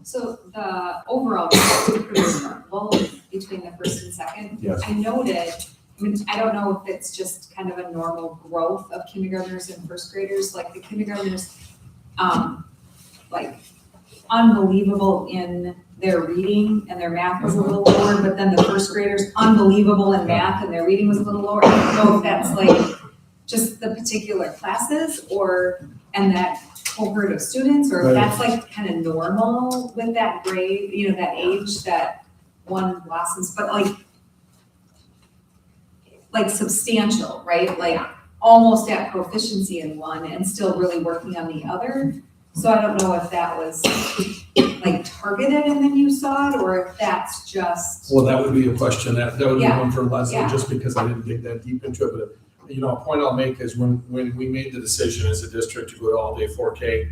So the overall growth is pretty remarkable between the first and second. Yes. I noted, I mean, I don't know if it's just kind of a normal growth of kindergartners and first graders, like the kindergartners, like unbelievable in their reading and their math was a little lower, but then the first graders, unbelievable in math and their reading was a little lower. I don't know if that's like just the particular classes and that cohort of students, or if that's like kind of normal with that grade, you know, that age that one blossoms, but like substantial, right? Like almost at proficiency in one and still really working on the other. So I don't know if that was like targeted and then you saw it, or if that's just. Well, that would be a question that would be one for Leslie, Yeah. just because I didn't dig that deep into it. But, you know, a point I'll make is when we made the decision as a district to go to all-day 4K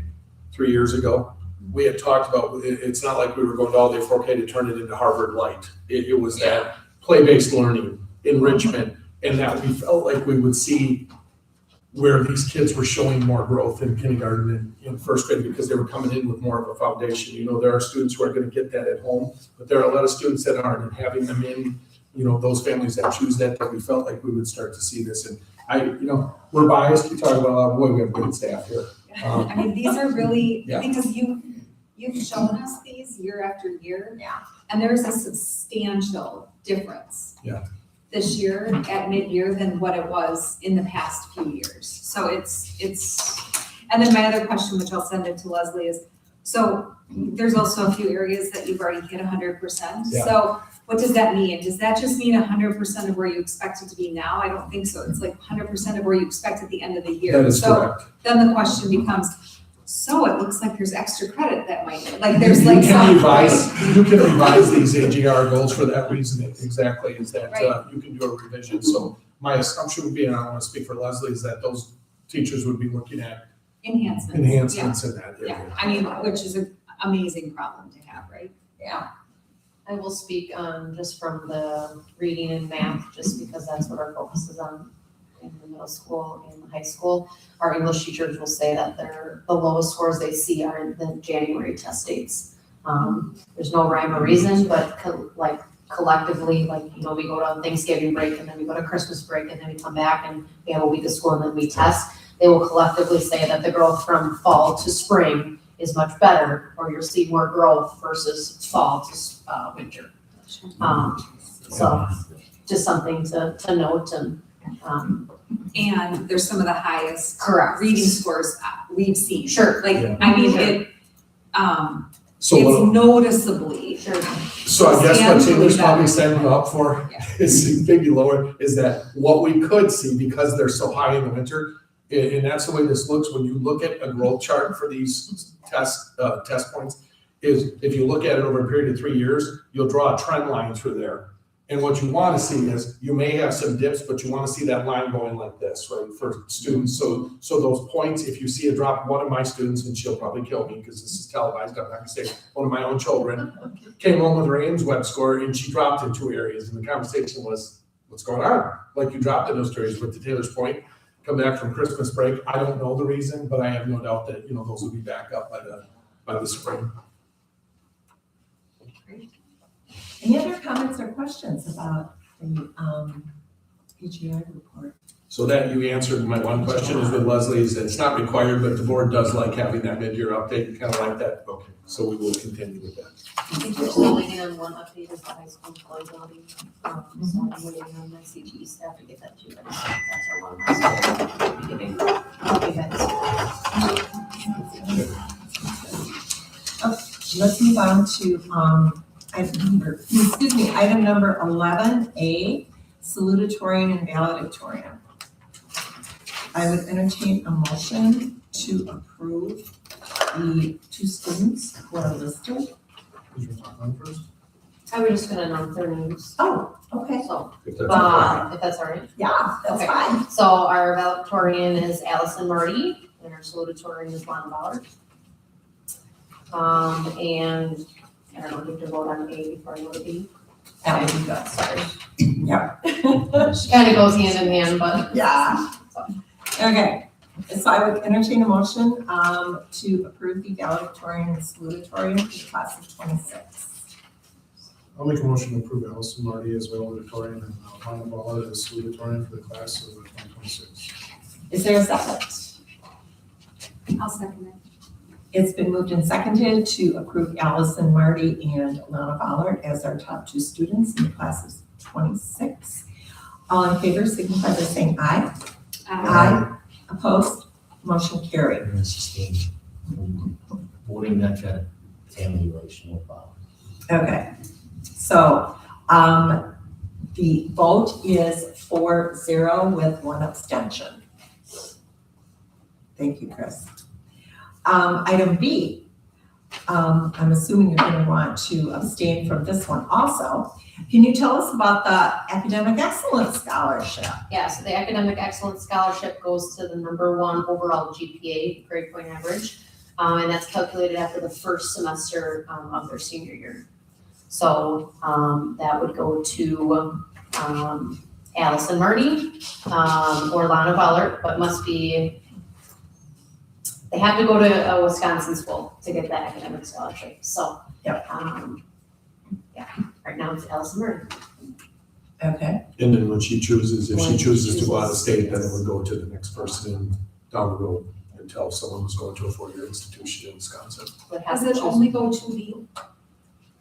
3 years ago, we had talked about, it's not like we were going to all-day 4K to turn it into Harvard Light. It was that play-based learning, enrichment, and that we felt like we would see where these kids were showing more growth in kindergarten and in first grade because they were coming in with more of a foundation. You know, there are students who are going to get that at home, but there are a lot of students that aren't, and having them in, you know, those families that choose that we felt like we would start to see this. And you know, we're biased. We talk about, boy, we have good staff here. I mean, these are really, Yeah. because you've shown us these year after year. Yeah. And there's a substantial difference. Yeah. This year at mid-year than what it was in the past few years. So it's, and then my other question, which I'll send it to Leslie, is, so there's also a few areas that you've already hit 100%. Yeah. So what does that mean? Does that just mean 100% of where you expect it to be now? I don't think so. It's like 100% of where you expect at the end of the year. That is correct. Then the question becomes, so it looks like there's extra credit that might, like there's like You some. can revise these AGR goals for that reason, exactly, is that you can do a revision. So my assumption would be, and I don't want to speak for Leslie, is that those teachers would be looking at enhancements in that area. Yeah, I mean, which is an amazing problem to have, right? Yeah. I will speak just from the reading and math, just because that's what our focus is on in the middle school and the high school. Our English teachers will say that the lowest scores they see are in the January test dates. There's no rhyme or reason, but collectively, like, you know, we go to Thanksgiving break and then we go to Christmas break and then we come back and we have a week of school and then we test. They will collectively say that the growth from fall to spring is much better, or you'll see more growth versus fall to winter. So just something to note And there's some of the highest correct reading scores we've seen. Sure. Like, Yeah. I mean, Sure. it's noticeably. Sure. So I guess what Taylor's probably Substantially setting you up for is maybe lower, is that what we could see, because they're so high in the winter, and that's the way this looks when you look at a growth chart for these test points, is if you look at it over a period of 3 years, you'll draw a trend line through there. And what you want to see is, you may have some dips, but you want to see that line going like this, right, for students. So those points, if you see a drop, one of my students, and she'll probably kill me because this is televised, I'm not gonna say, one of my own children came home with her Ames web score and she dropped in 2 areas. And the conversation was, what's going on? Like, you dropped in those 2 areas, but to Taylor's point, come back from Christmas break, I don't know the reason, but I have no doubt that, those will be back up by the spring. Any other comments or questions about the PGI report? So that you answered my one question is with Leslie, is that it's not required, but the board does like having that mid-year update, kind of like that. Okay. So we will continue with that. I think we're still waiting on one update is the high school employability. So I'm waiting on my CTE staff to get that to you. That's our one. So giving, okay, Let's move on to item number 11A, salutatorian and valedictorian. I would entertain a motion to approve the 2 students who are listed. I was just gonna announce their names. Oh, okay. So, If that's okay. if that's all right. Yeah, that's Okay. fine. So our valedictorian is Allison Marty, and our salutatorian is Lana Ballard. And I don't know if you have to vote on A before I go to B. That would be good. Sorry. Yeah. Kind of goes hand in hand, but. Yeah. Okay, so I would entertain a motion to approve the valedictorian and salutatorian for the class of 26. I'll make a motion to approve Allison Marty as valedictorian and Lana Ballard as salutatorian for the class of 2026. Is there a second? I'll second it. It's been moved and seconded to approve Allison Marty and Lana Ballard as our top 2 students in the class of 26. All in favor, signify by saying aye. Aye. Opposed? Motion carried. We're gonna sustain voting that kind of family relation with Bob. Okay, so the vote is 4-0 with 1 abstention. Thank you, Chris. Item B, I'm assuming you're going to want to abstain from this one also. Can you tell us about the Academic Excellence Scholarship? Yeah, so the Academic Excellence Scholarship goes to the #1 overall GPA, grade point average. And that's calculated after the first semester of their senior year. So that would go to Allison Marty or Lana Ballard, but must be, they have to go to a Wisconsin school to get that academic scholarship. So, Yep. Right now it's Allison Marty. Okay, And then when she chooses, if she When she chooses to go out of chooses, state, then it yes. would go to the next person in down the road until someone was going to a 4-year institution in Wisconsin. Would have Does to it choose. only go to B?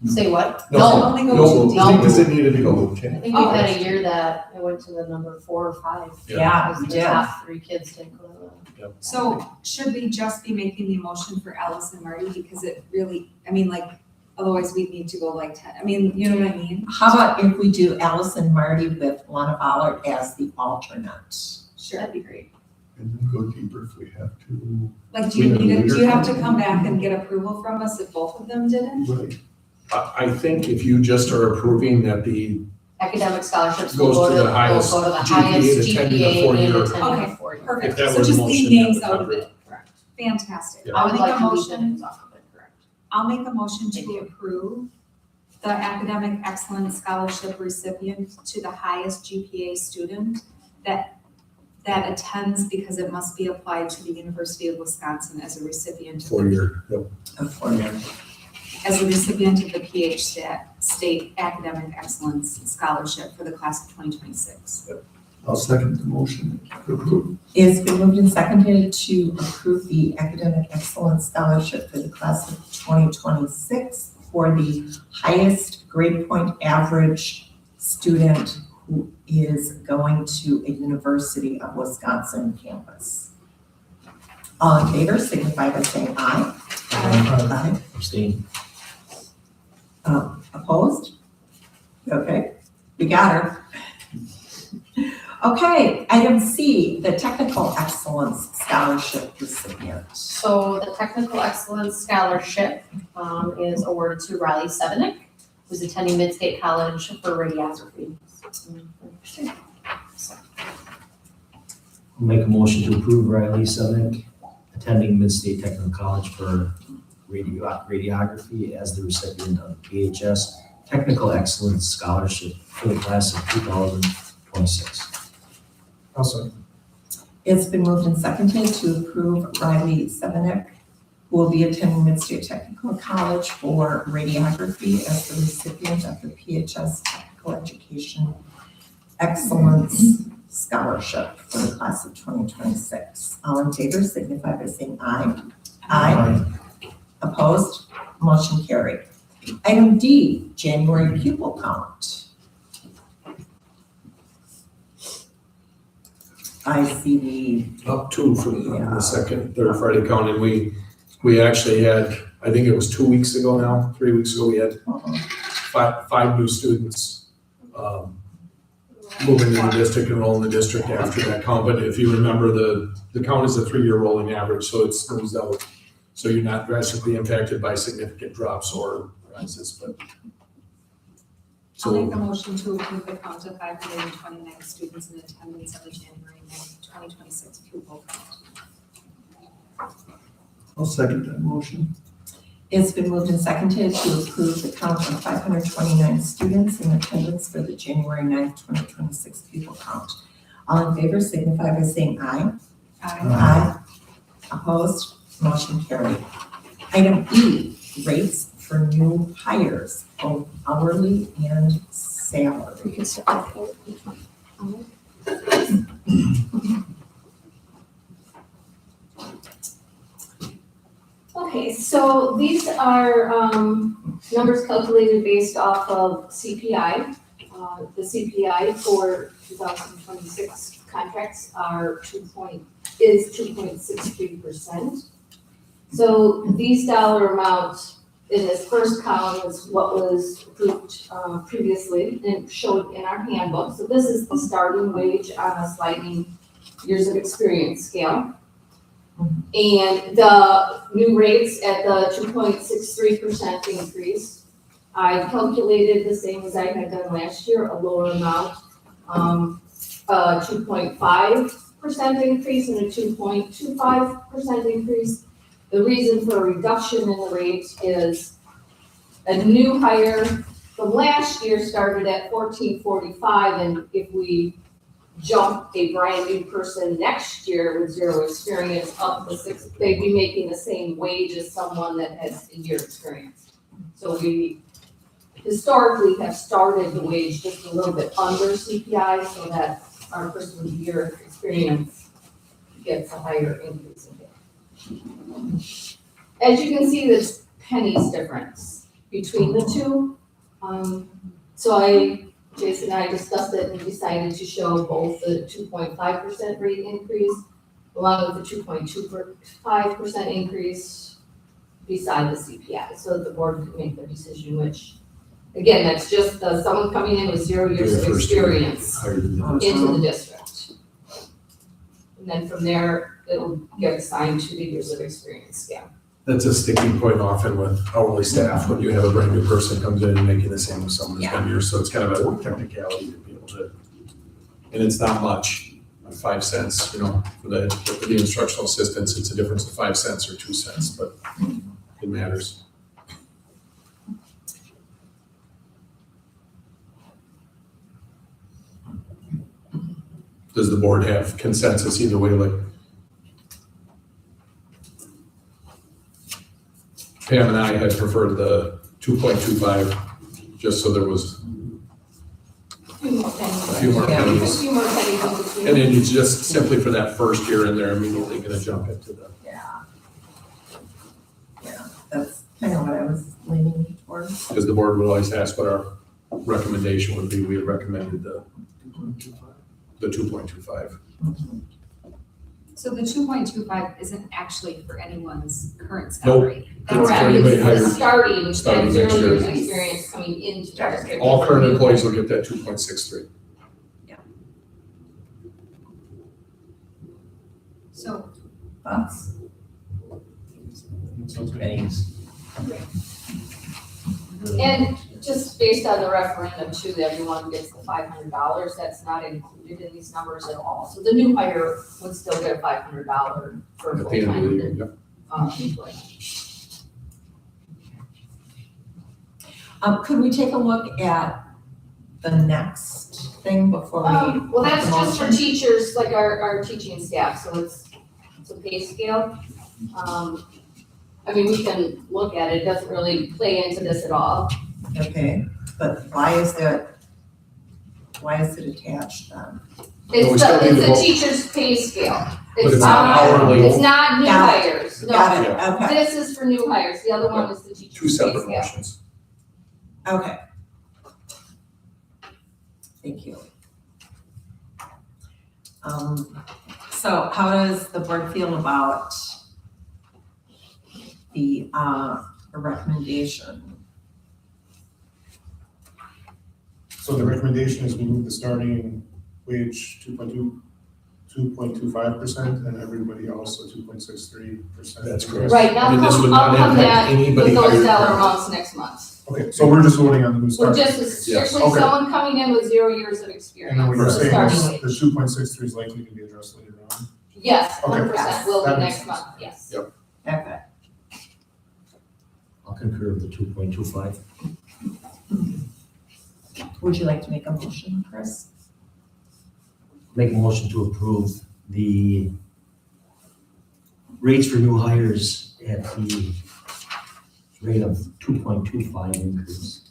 Say what? Does it only go No, to D? No. because it needed to go. I think we've had a year that it went to the number 4 or 5. yeah, Because the yeah. top 3 kids didn't go to the. So should we just be making the motion for Alice and Marty? Because it really, I mean, like, otherwise we'd need to go like 10. I mean, you know what I mean? How about if we do Allison Marty with Lana Ballard as the alternate? Sure. That'd be great. And then go deeper if we have to. Like, do you have to come back and get approval from us if both of them didn't? Right. I think if you just are approving that the Academic scholarships will Goes go to to, the highest will go to the GPA, highest attending a GPA and 4-year. attending a Okay, 4-year. If Perfect. that So were the just motion, leave that names would out of cover it. Correct. Fantastic. Yeah. I I'll would make like a to leave the motion, names off of it, correct. I'll make a motion Thank to you. approve the Academic Excellence Scholarship recipient to the highest GPA student that attends because it must be applied to the University of Wisconsin as a recipient of the 4-year, yep. A 4-year. as a recipient of the State Academic Excellence Scholarship for the class of 2026. I'll second the motion to approve. It's been moved and seconded to approve the Academic Excellence Scholarship for the class of 2026 for the highest grade point average student who is going to a University of Wisconsin campus. All in favor, signify by saying aye. Aye. Abstain. Opposed? Okay, we got her. Okay, item C, the Technical Excellence Scholarship recipient. So the Technical Excellence Scholarship is awarded to Riley Sevenick. who's attending Midstate College for radiography. I'll make a motion to approve Riley Semick attending Midstate Technical College for radiography as the recipient of PHS Technical Excellence Scholarship for the class of 2026. Also. It's been moved and seconded to approve Riley Sevenik, who will be attending Midstate Technical College for radiography as the recipient of the PHS Technical Education Excellence Scholarship for the class of 2026. All in favor signify by saying aye. Aye. Opposed? Motion carried. Item D, January pupil count. I see Up two from the second, third Friday count, and we actually had, I think it was 2 weeks ago now, 3 weeks ago, we had five new students moving in the district, enroll in the district after that count. But if you remember, the count is a 3-year rolling average, so it smooths out. So you're not drastically impacted by significant drops or rises, but. I'll make So, a motion to approve the count of 529 students in attendance of the January 9th, 2026 pupil count. I'll second that motion. It's been moved and seconded to approve the count of 529 students in attendance for the January 9th, 2026 pupil count. All in favor signify by saying aye. Aye. Opposed? Motion carried. Item E, rates for new hires, both hourly and salary. We can start with Okay, so these are numbers calculated based off of CPI. The CPI for 2026 contracts is 2.63%. So these dollar amounts in this first column is what was approved previously and showed in our handbook. So this is the starting wage on a sliding years of experience scale. And the new rates at the 2.63% increase, I calculated the same as I had done last year, a lower amount, 2.5% increase and a 2.25% increase. The reason for a reduction in the rate is a new hire from last year started at $14.45, and if we jump a brand new person next year with 0 experience up to $6, they'd be making the same wage as someone that has a year experience. So we historically have started the wage just a little bit under CPI so that our person with year experience gets a higher increase in pay. As you can see, there's pennies difference between the two. So Jason and I discussed it and decided to show both the 2.5% rate increase along with the 2.25% increase beside the CPI, so that the board could make their decision, which, again, that's just someone coming in with 0 years of experience into the district. And then from there, it'll get assigned to the years of experience scale. that's a sticking point often with hourly staff, when you have a brand new person comes in and making the same as someone who's been here, so it's kind of a technicality to be able to, and it's not much, 5 cents, for the instructional assistants, it's a difference of 5 cents or 2 cents, but it matters. Does the board have consensus either way, like Pam and I had preferred the 2.25, just so there was A few more pennies. a few more pennies. A few more pennies in between. And then you just simply for that first year in there, immediately gonna jump into the. Yeah, that's kind of what I was leaning towards. Because the board would always ask what our recommendation would be, we had recommended the 2.25. So the 2.25 isn't actually for anyone's current Nope. salary. It's for Correct, anybody it's hired. the starting, Starting and next 0 years year. of experience coming into the district. All current employees will get that 2.63. So Thoughts? Pennies. And just based on the referendum too, that everyone gets the $500, that's not included in these numbers at all. So the new hire would still get a $500 for At the end of the year, full-time yep. employee. Could we take a look at the next thing before we? Well, that's make the just for motion? teachers, like our teaching staff, so it's a pay scale. I mean, we can look at it, it doesn't really play into this at all. Okay, but why is it attached then? we It's still need to the vote. teacher's pay scale. But it's not hourly. It's not new Got it. hires, no. Got it, okay, This is for new hires, the other one is the Two teacher's pay separate scale. motions. okay. Thank you. So how does the board feel about the recommendation? So the recommendation is we move the starting wage 2.25%, and everybody also 2.63%. That's correct. Right, now And this would I'll not come impact back anybody with those hired dollar currently. amounts next month. Okay, so we're just voting on the new We're starting. just Yes. strictly Okay. someone coming in with 0 years of experience. And then what you're the saying starting is wage. the 2.63 is likely to be addressed later on. Yes, Okay. 100% will That be makes next sense. month, yes. Yep. Okay. I'll concur with the 2.25. Would you like to make a motion, Chris? Make a motion to approve the rates for new hires at the rate of 2.25 increase.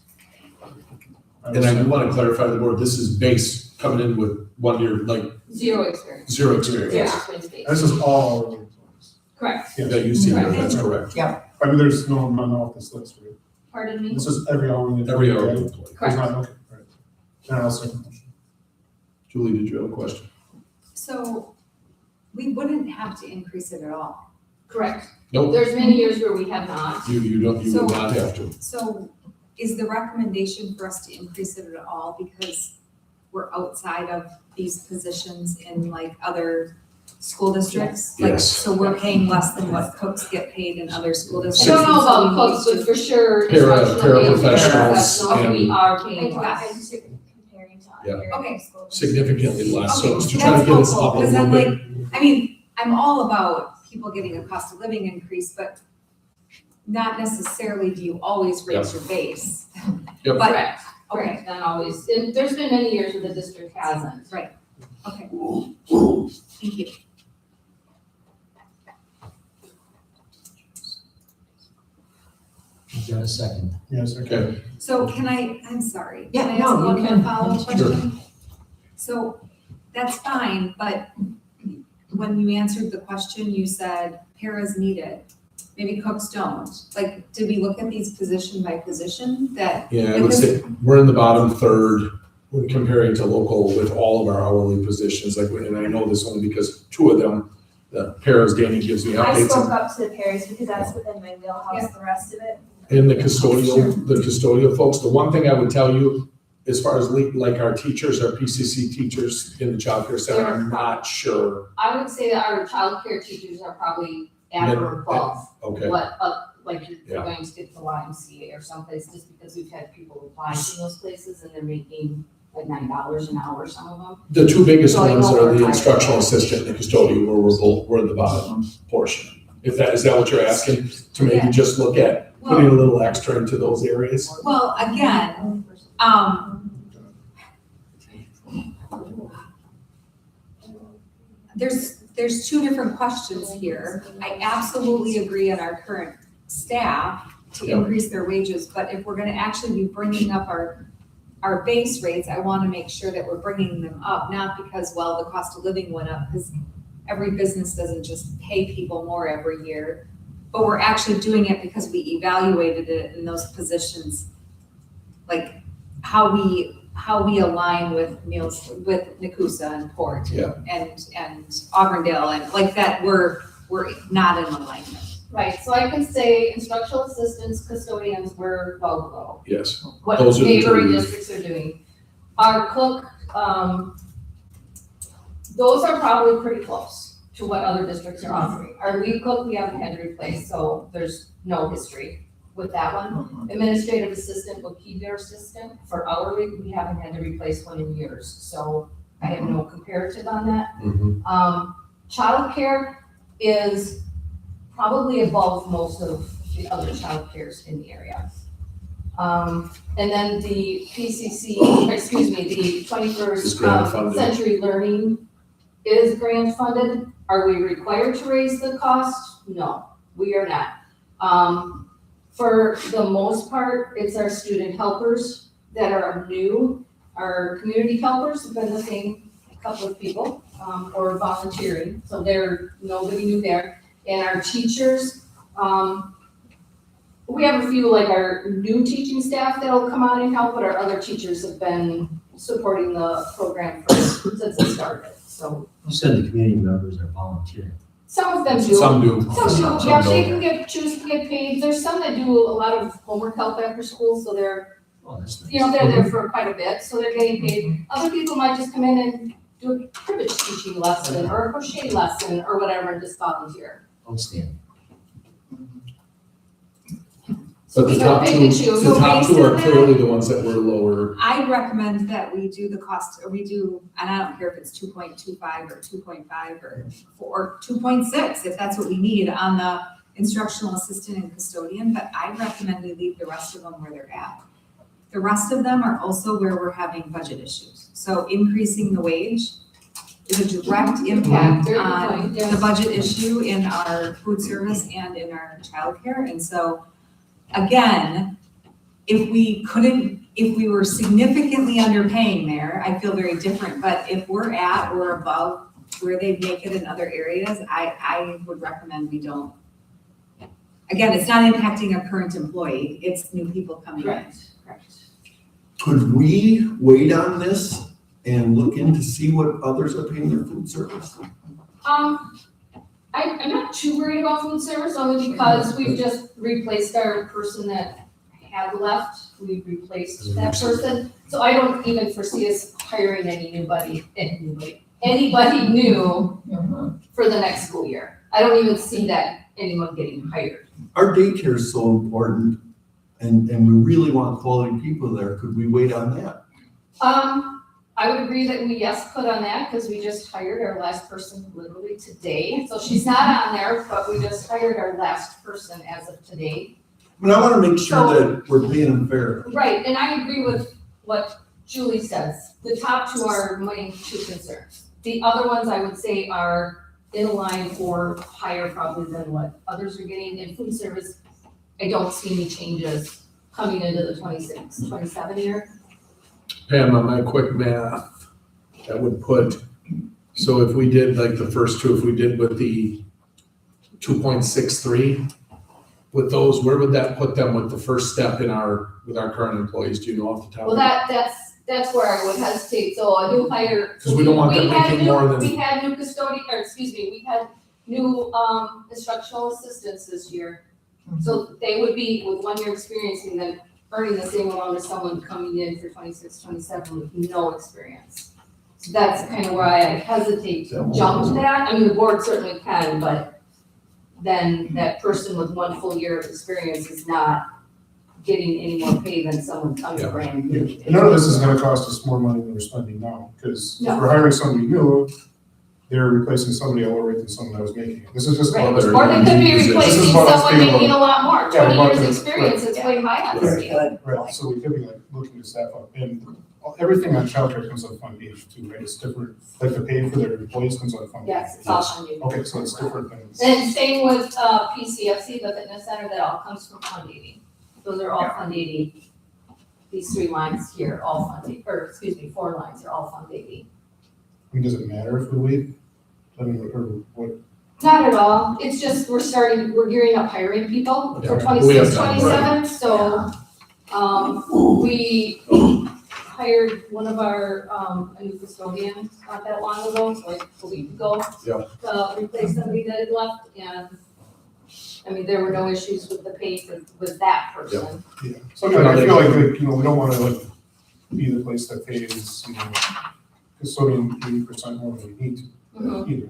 And I do want to clarify the board, this is base coming in with 1 year, like 0 experience. zero experience. Zero experience base. This is all hourly employees. Correct. That you see there, that's correct. I mean, there's none off this list, right? Pardon me? This is every hourly. Every employee, hour right? employee. There's not, okay, all right. And I'll second motion. Julie, did you have a question? So we wouldn't have to increase it at all. Correct. Nope, There's many years where we have not. you would not have to. So is the recommendation for us to increase it at all because we're outside of these positions in like other school districts? Like, Yes. so we're paying less than what cooks get paid in other school I districts? don't know So we about cooks, need but for sure, Para- instructional aides, paraprofessionals paraprofessionals, we and- are paying less. comparing to Yeah. other Okay. school districts. Significantly less, so Okay, to try to that's get us helpful, up a because little I'm bit. I mean, I'm all about people getting a cost of living increase, but not necessarily do you always raise your base. Yep. But, Correct, correct, not always. And there's been many years where the district hasn't. right, okay. Thank you. Is that a second? Yes, okay. Okay, So I'm sorry. Yeah, Can I no, ask you one more can. follow-up Sure. question? So that's fine, but when you answered the question, you said paras needed. Maybe cooks don't. Like, did we look at these position by position that? yeah, I would say we're in the bottom third when comparing to local with all of our hourly positions, like, and I know this only because two of them, the paras, Danny gives me I updates. spoke up to the parents because that's within my wheelhouse, the rest of it. In the custodial folks, the one thing I would tell you, as far as like our teachers, our PCC teachers in the childcare center, I'm not sure. I would say that our childcare teachers are probably at or above Okay, what, like you're Yeah. going to get the YMCA or someplace, just because we've had people apply to those places and they're making like $9 an hour, some of them. the two biggest So I ones know are we're the higher. instructional assistant and the custodial, where we're in the bottom portion. Is that what you're asking? To maybe Yeah. just look at putting a little extra into those areas? Well, again, there's two different questions here. I absolutely agree on our current staff to Yeah. increase their wages, but if we're gonna actually be bringing up our base rates, I wanna make sure that we're bringing them up, not because, well, the cost of living went up, because every business doesn't just pay people more every year, but we're actually doing it because we evaluated it in those positions, like how we align with meals, with Nakusa and Port Yeah. and Auburndale, and like that, we're not in alignment. Right, so I can say instructional assistants, custodians, we're well below Yes, what Those are the neighboring two. districts are doing. Our cook, those are probably pretty close to what other districts are offering. Our lead cook, we haven't had to replace, so there's no history. with that one. Administrative assistant, bookkeeper assistant, for hourly, we haven't had to replace one in years, so I have no comparative on that. Childcare is probably above most of the other childcares in the area. And then the PCC, the 21st Century Learning is grant funded. Are we required to raise the cost? No, we are not. For the most part, it's our student helpers that are new. Our community helpers have been the same couple of people, or volunteering, so nobody new there. And our teachers, we have a few, like our new teaching staff that'll come on and help, but our other teachers have been supporting the program since it started, so. You said the community members are volunteering. Some of them do. Some do. Yeah, they can choose to get paid. There's some that do a lot of homework help after school, so they're, Oh, that's nice. they're there for quite a bit, so they're getting paid. Other people might just come in and do a cribbage teaching lesson or a crochet lesson or whatever and just volunteer. Outstanding. But the top Pick two, and choose. the top two are based on clearly the ones that were lower. I recommend that we do the cost, or we do, and I don't care if it's 2.25 or 2.5 or 2.6, if that's what we need on the instructional assistant and custodian, but I recommend we leave the rest of them where they're at. The rest of them are also where we're having budget issues. So increasing the wage is a direct impact Very good on point, yes. the budget issue in our food service and in our childcare. And so, again, if we were significantly underpaying there, I feel very different. But if we're at or above where they make it in other areas, I would recommend we don't. Again, it's not impacting a current employee, it's new people coming in. Correct. Could we wait on this and look in to see what others are paying their food service? I'm not too worried about food service only because we've just replaced our person that had left. We've replaced that person. So I don't even foresee us hiring anybody new for the next school year. I don't even see that anyone getting hired. Our daycare is so important and we really want quality people there. Could we wait on that? I would agree that we, yes, put on that, because we just hired our last person literally today. So she's not on there, but we just hired our last person as of today. But I want to make sure that we're paying them fair. Right, and I agree with what Julie says. The top two are my two concerns. The other ones I would say are in line or higher probably than what others are getting. In food service, I don't see any changes coming into the 26, 27 year. Pam, on my quick math, that would put, so if we did like the first two, if we did with the 2.63, with those, where would that put them with the first step with our current employees? Do you know off the top? Well, that's where I would hesitate. So a new hire. Because we don't want them making more than. We had new custodian, we had new instructional assistants this year. So they would be with 1 year experience and then earning the same amount as someone coming in for 26, 27 with no experience. So that's kind of where I hesitate to jump to that. I mean, the board certainly can, but then that person with 1 full year of experience is not getting any more pay than someone coming brand new. And none of this is gonna cost us more money than we're spending now, because if No. we're hiring somebody new, they're replacing somebody at a lower rate than someone that was making it. This is just. Right. about their- Or they could be This is replacing about us someone being able making to- a lot more, Yeah, 20 about years to- experience, it's way high on the Very scale. good. Right, so we could be like looking to staff up, and everything on childcare comes on Fund H too, right? It's different, like the pay for their employees comes on Fund H. Yes, it's all on you. Okay, so it's different things. And same with PCFC, the fitness center, that all comes from Fund 80. Those are all Fund 80. These 3 lines here, all Fund 80, or excuse me, 4 lines are all Fund 80. I mean, does it matter if we wait? I mean, or what? Not at all, it's just we're gearing up hiring people for Yeah, we have 26, time, 27, so we hired one of our, a new custodian not that long ago, so like a week ago. Yeah. To replace somebody that had left, and, I mean, there were no issues with the pay with that person. Yeah, sometimes I feel like, we don't wanna like be the place that pays, custodian 80% more than we need to. Mhm. Either.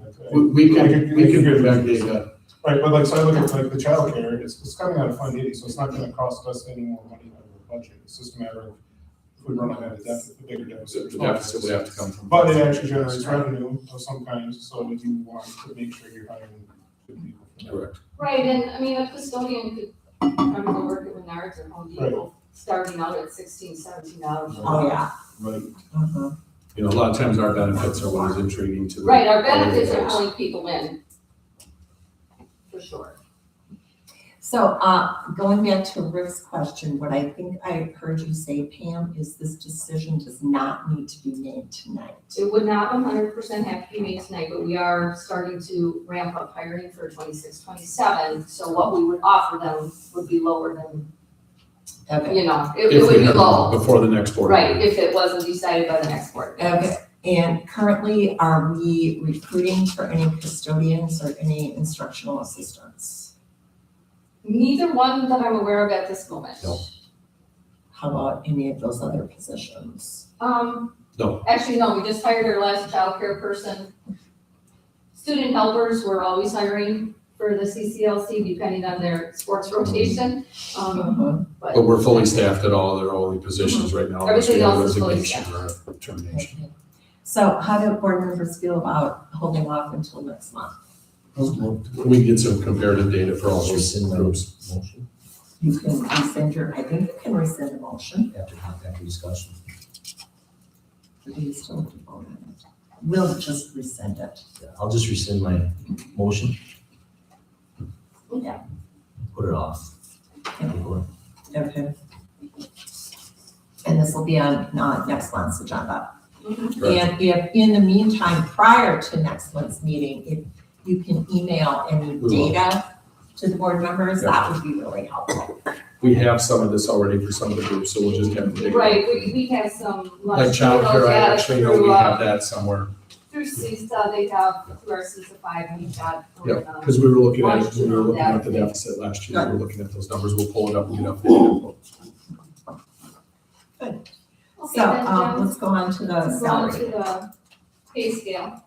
We can get back data. Right, but like, so I look at like the childcare, it's coming out of Fund 80, so it's not gonna cost us any more money out of our budget. It's just a matter of if we run ahead of deficit, the bigger deficit. The deficit would have to come from. But it actually generates revenue of some kind, so you want to make sure you're hiring good people. Correct. Right, and I mean, a custodian could probably go work at Menards or Home Depot, starting out at $16, $17. Oh, yeah. Right. Mhm. You know, a lot of times our benefits are what is intriguing to the. Right, our benefits are folks. pulling people in, for sure. So, going back to Rick's question, what I think I heard you say, Pam, is this decision does not need to be made tonight. It would not 100% have to be made tonight, but we are starting to ramp up hiring for 26, 27. So what we would offer them would be lower than, Okay. you know, it If would we be have low. before the next board. Right, if it wasn't decided by the next board. Okay, and currently, are we recruiting for any custodians or any instructional assistants? Neither one that I'm aware of at this moment. No. How about any of those other positions? No. Actually, no, we just hired our last childcare person. Student helpers, we're always hiring for the CCLC depending on their sports rotation. But we're fully staffed at all their only positions right now. unless we Everything have else is fully resignation or termination. Okay. So how do board members feel about holding off until next month? We get some comparative data for all those Rescind my groups. motion You can rescind your, I think you can rescind the motion. after discussion. Or do you still have to vote on it? We'll just rescind it. Yeah, I'll just rescind my motion. Yeah. Put it off. Okay. And this will be on next month's agenda. Mhm. Right. And if, in the meantime, prior to next month's meeting, if you can email any We will. data to the board members, that would be really helpful. We have some of this already for some of the groups, so we'll just have to dig. Right, we have some. Like childcare, I actually know we have that somewhere. Through CISA, they have, through our CISA 5, and we've got. Yeah, because we were looking at the deficit last year, we were looking at those numbers, we'll pull it up and get updated. Okay, So, then, Jen, let's go on to the let's go on salary. to the pay scale.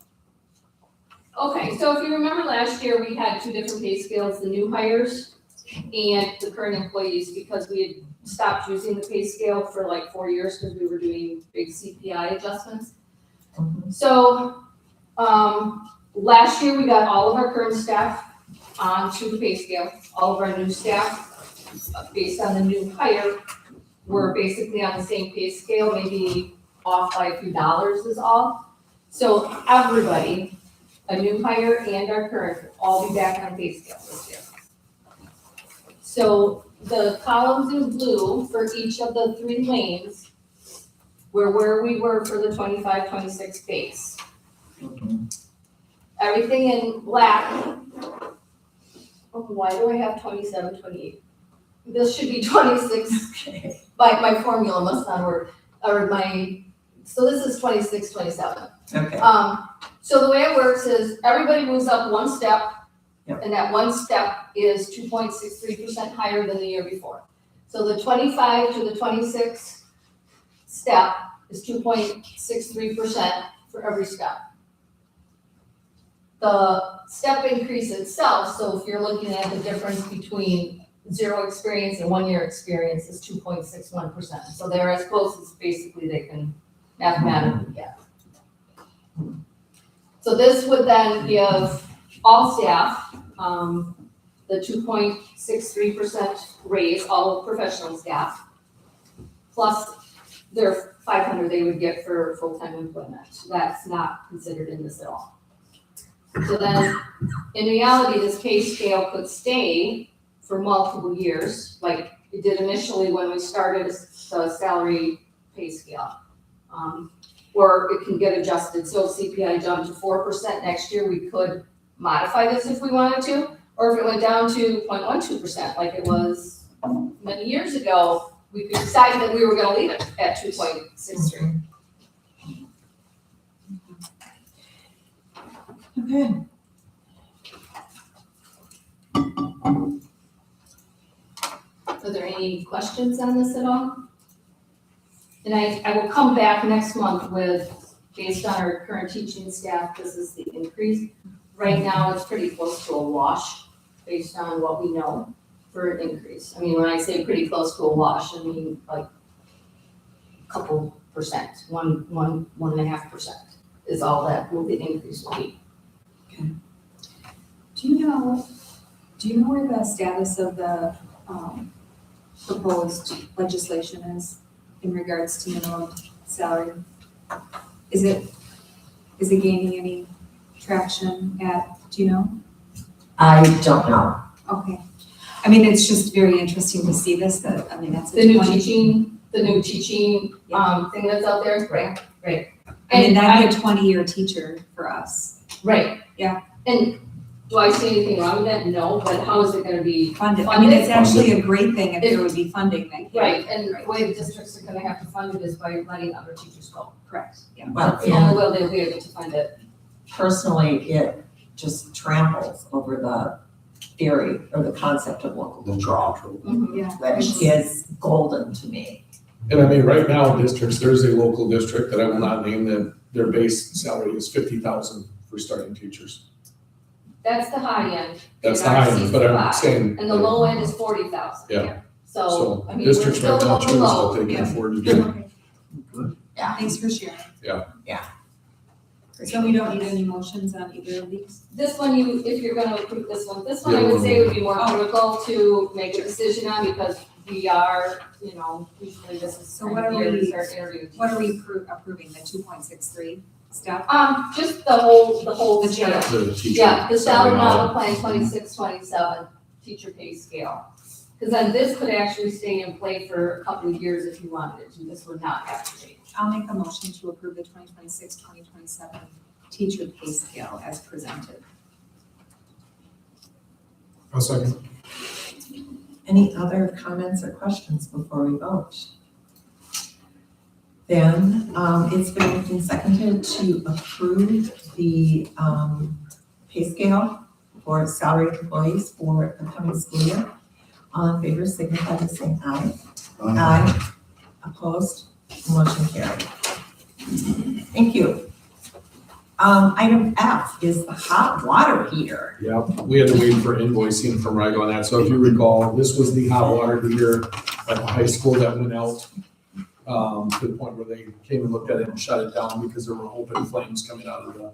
Okay, so if you remember last year, we had two different pay scales, the new hires and the current employees, because we had stopped using the pay scale for like 4 years because we were doing big CPI adjustments. Mhm. So, last year, we got all of our current staff onto the pay scale. All of our new staff, based on the new hire, were basically on the same pay scale, maybe off by a few dollars is all. So everybody, a new hire and our current, will all be back on pay scale this year. So the columns in blue for each of the 3 lanes were where we were for the 25-26 base. Everything in black. Oh, why do I have 27, 28? This should be 26, Okay. my formula must not work, or so this is 26, 27. Okay. So the way it works is everybody moves up 1 step, Yep. and that 1 step is 2.63% higher than the year before. So the 25 to the 26 step is 2.63% for every step. The step increase itself, so if you're looking at the difference between 0 experience and 1 year experience, is 2.61%. So they're as close as basically they can mathematically get. So this would then give all staff, the 2.63% raise, all professional staff, plus their 500 they would get for full-time employment. That's not considered in this at all. So then, in reality, this pay scale could stay for multiple years, like it did initially when we started the salary pay scale. Or it can get adjusted, so if CPI jumped to 4% next year, we could modify this if we wanted to, or if it went down to 0.12%, like it was many years ago, we could decide that we were gonna leave it at 2.63. Okay. Are there any questions on this at all? And I will come back next month with, based on our current teaching staff, this is the increase. Right now, it's pretty close to a wash. based on what we know for an increase. I mean, when I say pretty close to a wash, I mean like a couple percent, 1.5% is all that will the increase will be. Do you know where the status of the, proposed legislation is in regards to minimum salary? Is it gaining any traction do you know? I don't know. Okay. I mean, it's just very interesting to see this, that's The a new 20 teaching thing that's out there, right? I mean, And that'd be a 20-year teacher for us. right. Yeah. And do I see anything wrong with that? No, but how is it gonna be Funded. I mean, funded? it's actually a great thing if there would be funding that came. Right, and the way the districts are gonna have to fund it is by letting other teachers go. Correct, yeah. Well, That's the only way they'll be able to fund it. personally, it just tramples over the theory or the concept of local control, Yeah. which is golden to me. And I mean, right now in districts, there's a local district that I will not name that their base salary is 50,000 for starting teachers. That's the high end. That's in the our high end, but I'm C5. saying. And the low end is 40,000. Yeah. So, So I mean, we're districts still right now choose below. what they yeah. can afford to do. Okay. Yeah. Thanks for sharing. Yeah. So we don't need any motions on either of these? This one, if you're gonna approve this one I Yeah, would say would be more Oh. critical to make a decision on because we are, usually this is. So what are year we- start interviewing What are teachers. we approving, the 2.63 stuff? Just the whole The scale. chart. The teacher Yeah, the salary model. model plan 26, 27, teacher pay scale. Because then this could actually stay in play for a couple of years if you wanted it to, this would not have to change. I'll make a motion to approve the 2026, 2027 teacher pay scale as presented. A second. Any other comments or questions before we vote? Then, it's been moved and seconded to approve the, pay scale for salaried employees for the coming school year. All in favor, signify by saying aye. Aye. Opposed? Motion carried. Thank you. Item F is the hot water heater. Yeah, we had to wait for invoicing from Rigo on that. So if you recall, this was the hot water heater at the high school that went out to the point where they came and looked at it and shut it down because there were open flames coming out of the.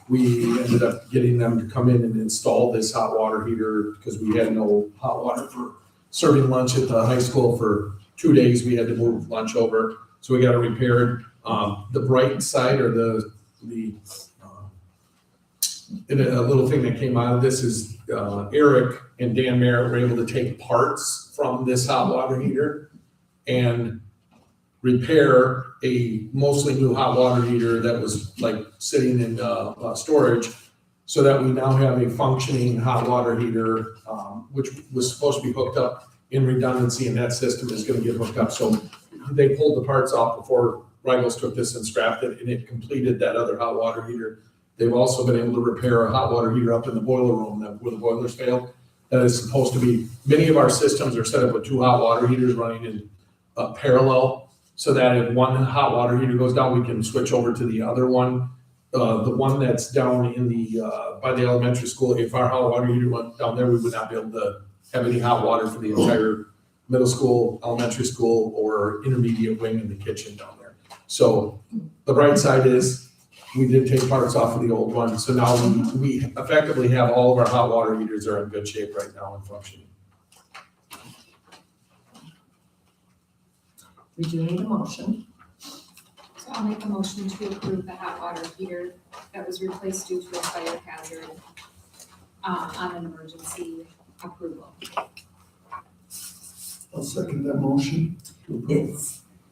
We ended up getting them to come in and install this hot water heater because we had no hot water for serving lunch at the high school for 2 days. We had to move lunch over, so we got it repaired. The bright side or and a little thing that came out of this is Eric and Dan Merritt were able to take parts from this hot water heater and repair a mostly new hot water heater that was like sitting in storage, so that we now have a functioning hot water heater, which was supposed to be hooked up in redundancy, and that system is going to get hooked up. So they pulled the parts off before Rivals took this and scrapped it, and it completed that other hot water heater. They've also been able to repair a hot water heater up in the boiler room where the boilers failed. That is supposed to be, many of our systems are set up with 2 hot water heaters running in parallel, so that if one hot water heater goes down, we can switch over to the other one. The one that's down in by the elementary school, if our hot water heater went down there, we would not be able to have any hot water for the entire middle school, elementary school, or intermediate wing in the kitchen down there. So the bright side is we did take parts off of the old one. So now we effectively have all of our hot water heaters are in good shape right now and functioning. We do need a motion. So I'll make a motion to approve the hot water heater that was replaced due to a fire hazard on an emergency approval. I'll second that motion.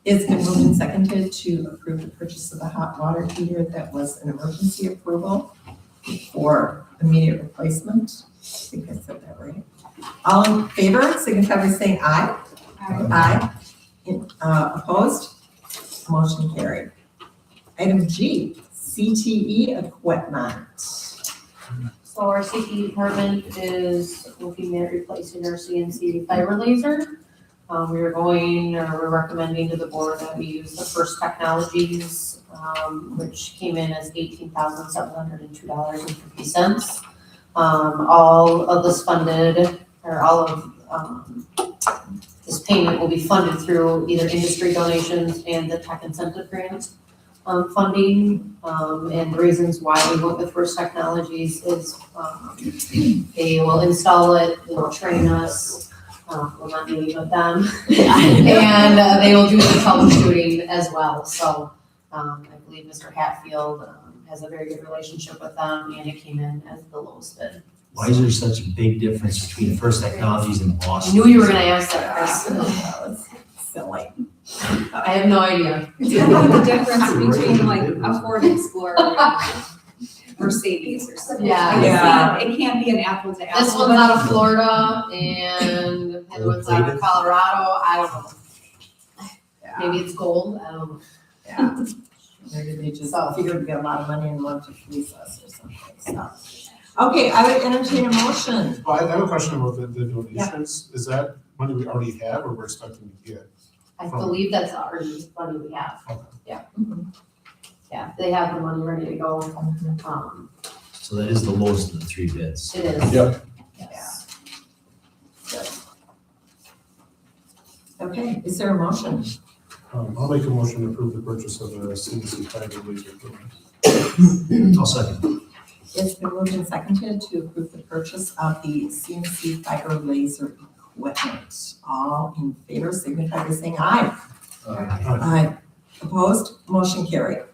It's been moved and seconded to approve the purchase of the hot water heater that was an emergency approval for immediate replacement. I think I said that right. All in favor, signify by saying aye. Aye. Opposed? Motion carried. Item G, CTE equipment. So our CTE department is looking at replacing our CNC fiber laser. We're recommending to the board that we use the First Technologies, which came in as $18,702.50. All of this funded, or all of, this payment will be funded through either industry donations and the tech incentive grant funding. And the reasons why we went with First Technologies is they will install it, they will train us, well, not me, but them. And they will do the troubleshooting as well. So I believe Mr. Hatfield has a very good relationship with them, and it came in as the lowest bid. Why is there such a big difference between First Technologies and I Boston? knew you were gonna ask that, Chris. That was silly. I have no idea. It's probably the difference between like a Ford Explorer and Mercedes or something. Yeah. Yeah. It can't be an apple to apple. This one's out of Florida and the other one's out of Colorado, I don't know. Maybe it's gold, I don't know. Yeah. Maybe they just figured to get a lot of money and wanted to fleece us or something, so. Okay, I would entertain a motion. Well, I have a question about the donations. Is that money we already have or we're expecting to get? I believe that's already money we have. Okay. Yeah. Yeah, they have the money ready to go. So that is the lowest of the three bids. It is. Yep. Yes. Okay, is there a motion? I'll make a motion to approve the purchase of a CNC fiber laser equipment. I'll second. It's been moved and seconded to approve the purchase of the CNC fiber laser equipment. All in favor signify by saying aye. Aye. Opposed? Motion carried.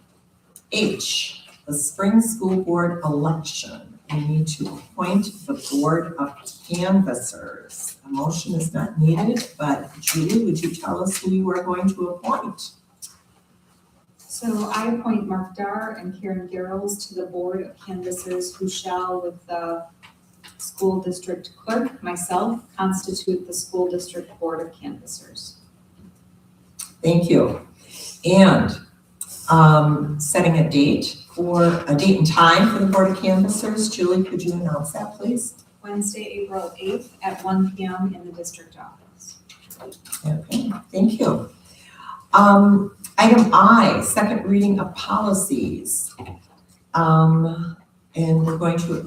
H, the spring school board election. We need to appoint the board of canvassers. A motion is not needed, but Julie, would you tell us who you are going to appoint? So I appoint Mark Dar and Karen Garrels to the board of canvassers who shall, with the school district clerk, myself, constitute the school district board of canvassers. Thank you. And setting a date and time for the board of canvassers. Julie, could you announce that, please? Wednesday, April 8th at 1 p.m. in the district office. Okay, thank you. Item I, second reading of policies. And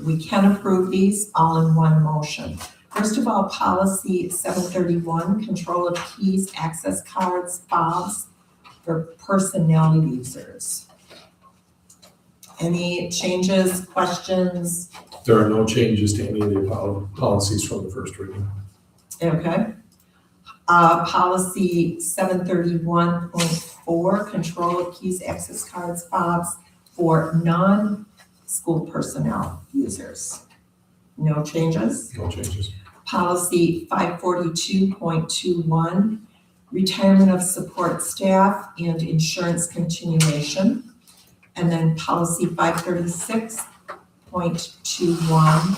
we can approve these all in one motion. First of all, policy 731, control of keys, access cards, fobs for personnel users. Any changes, questions? There are no changes to any of the policies from the first reading. Okay. Policy 731.4, control of keys, access cards, fobs for non-school personnel users. No changes? No changes. Policy 542.21, retirement of support staff and insurance continuation. And then policy 536.21,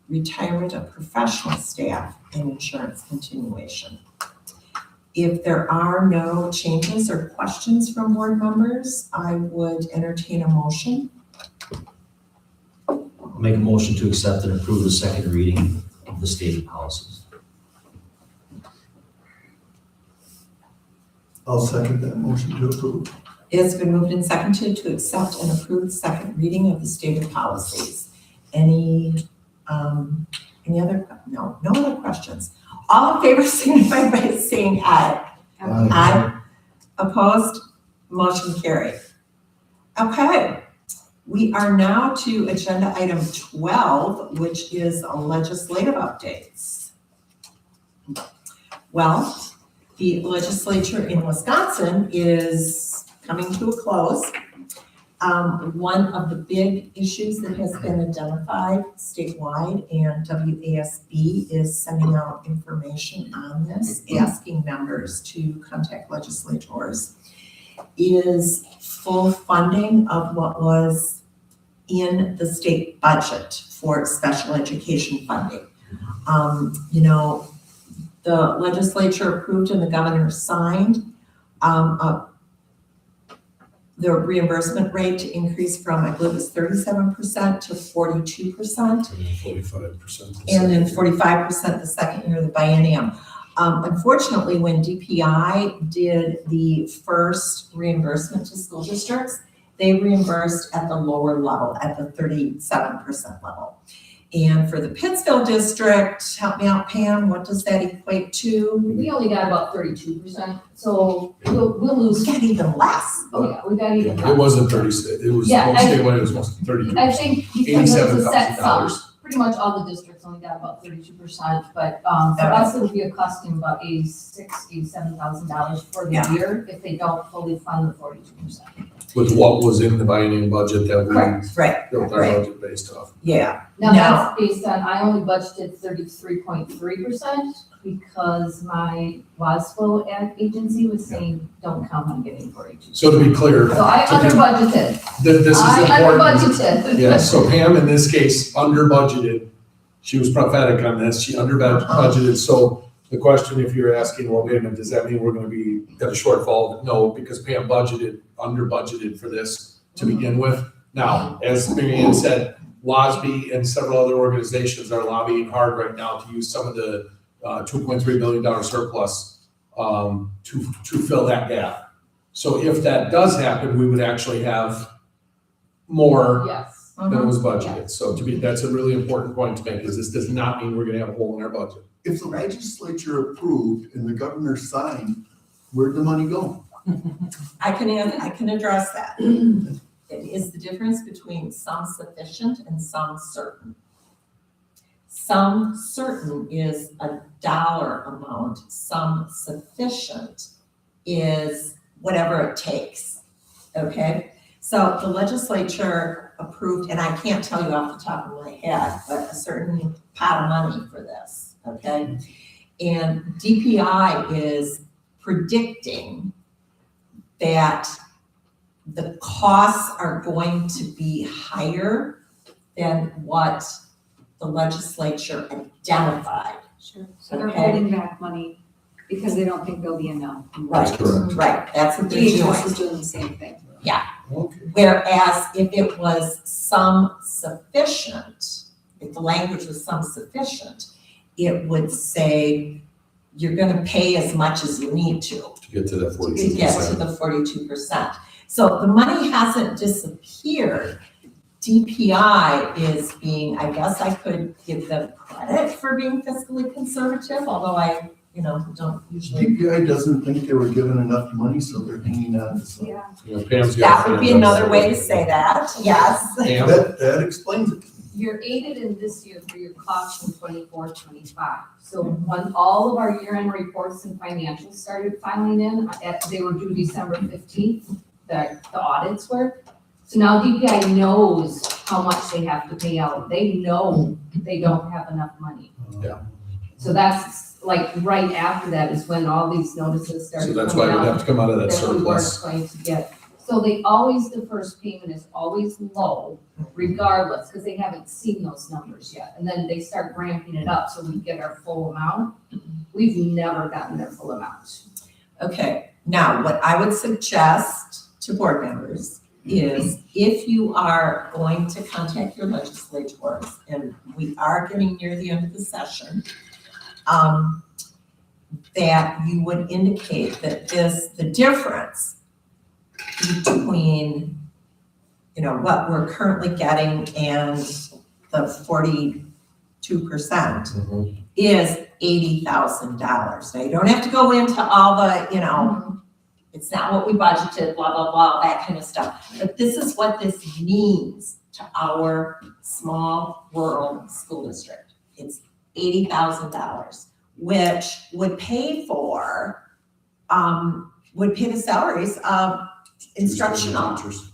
retirement of professional staff and insurance continuation. If there are no changes or questions from board members, I would entertain a motion. I'll make a motion to accept and approve the second reading of the stated policies. I'll second that motion to approve. It's been moved and seconded to accept and approve the second reading of the stated policies. Any other, no other questions. All in favor signify by saying aye. Aye. Aye. Opposed? Motion carried. Okay, we are now to agenda item 12, which is legislative updates. Well, the legislature in Wisconsin is coming to a close. One of the big issues that has been identified statewide, and WASB is sending out information on this, asking members to contact legislators, is full funding of what was in the state budget for special education funding. The legislature approved and the governor signed the reimbursement rate to increase from, I believe it was 37% to 42%. And then 45%. And then 45% the second year of the biennium. Unfortunately, when DPI did the first reimbursement to school districts, they reimbursed at the lower level, at the 37% level. And for the Pittsville district, help me out, Pam, what does that equate to? We only got about 32%, so we'll lose. We got even less. Oh, yeah, we got even. It wasn't 36, it was, Yeah, most statewide, it was mostly 32. I think because it's a set sum, $87,000. pretty much all the districts only got about 32%, but, for us, it would be a costing about $87,000 for the Yeah. year if they don't fully fund the 42%. With what was in the biennium budget that we Correct. Right, built our right. budget based off. yeah. Now, No. that's based on, I only budgeted 33.3% because my WASFO agency was saying, don't count on getting 42. So to be clear, So I under budgeted. this is I under important. budgeted. Yeah, so Pam, in this case, under budgeted, she was prophetic on this, she under budgeted, so the question, if you're asking, well, wait a minute, does that mean we're gonna be at a shortfall? No, because Pam under budgeted for this to begin with. Now, as Mary Ann said, WASB and several other organizations are lobbying hard right now to use some of the $2.3 million surplus to fill that gap. So if that does happen, we would actually have more Yes. than was budgeted. So that's a really important point to make, is this does not mean we're gonna have a hole in our budget. If the legislature approved and the governor signed, where'd the money go? I can address that. It is the difference between some sufficient and some certain. Some certain is a dollar amount, some sufficient is whatever it takes, okay? So the legislature approved, and I can't tell you off the top of my head, but a certain pot of money for this, okay? And DPI is predicting that the costs are going to be higher than what the legislature identified. Sure. So they're Okay. holding back money because they don't think there'll be enough. Right, correct. right, that's what they're DHS doing. is doing the same thing. Okay. Whereas if it was some sufficient, if the language was some sufficient, it would say you're gonna pay as much as you need to get to that to 42%. get to the 42%. So the money hasn't disappeared. DPI is being, I guess I could give them credit for being fiscally conservative, although I, don't usually. DPI doesn't think they were given enough money, so they're hanging on to some. Yeah. You know, Pam's got That would be hands up. another way to say that, yes. Pam? That explains it. You're aided in this year for your costs from 24-25. So when all of our year-end reports and financials started filing in, they were due December 15th, the audits were. So now DPI knows how much they have to pay out. They know they don't have enough money. Yeah. So that's like right after that is when all these notices started So coming out. that's why it would have to come out of that that we weren't surplus. going to get. So the first payment is always low regardless, because they haven't seen those numbers yet. And then they start ramping it up so we get our full amount. We've never gotten their full amount. Okay, now what I would suggest to board members is if you are going to contact your legislators, and we are getting near the end of the session, that you would indicate that the difference between, what we're currently getting and the 42% is $80,000. Now, you don't have to go into all the, it's not what we budgeted, blah, blah, blah, that kind of stuff. But this is what this means to our small rural school district. It's $80,000, which would pay the salaries of instructional, Teachers.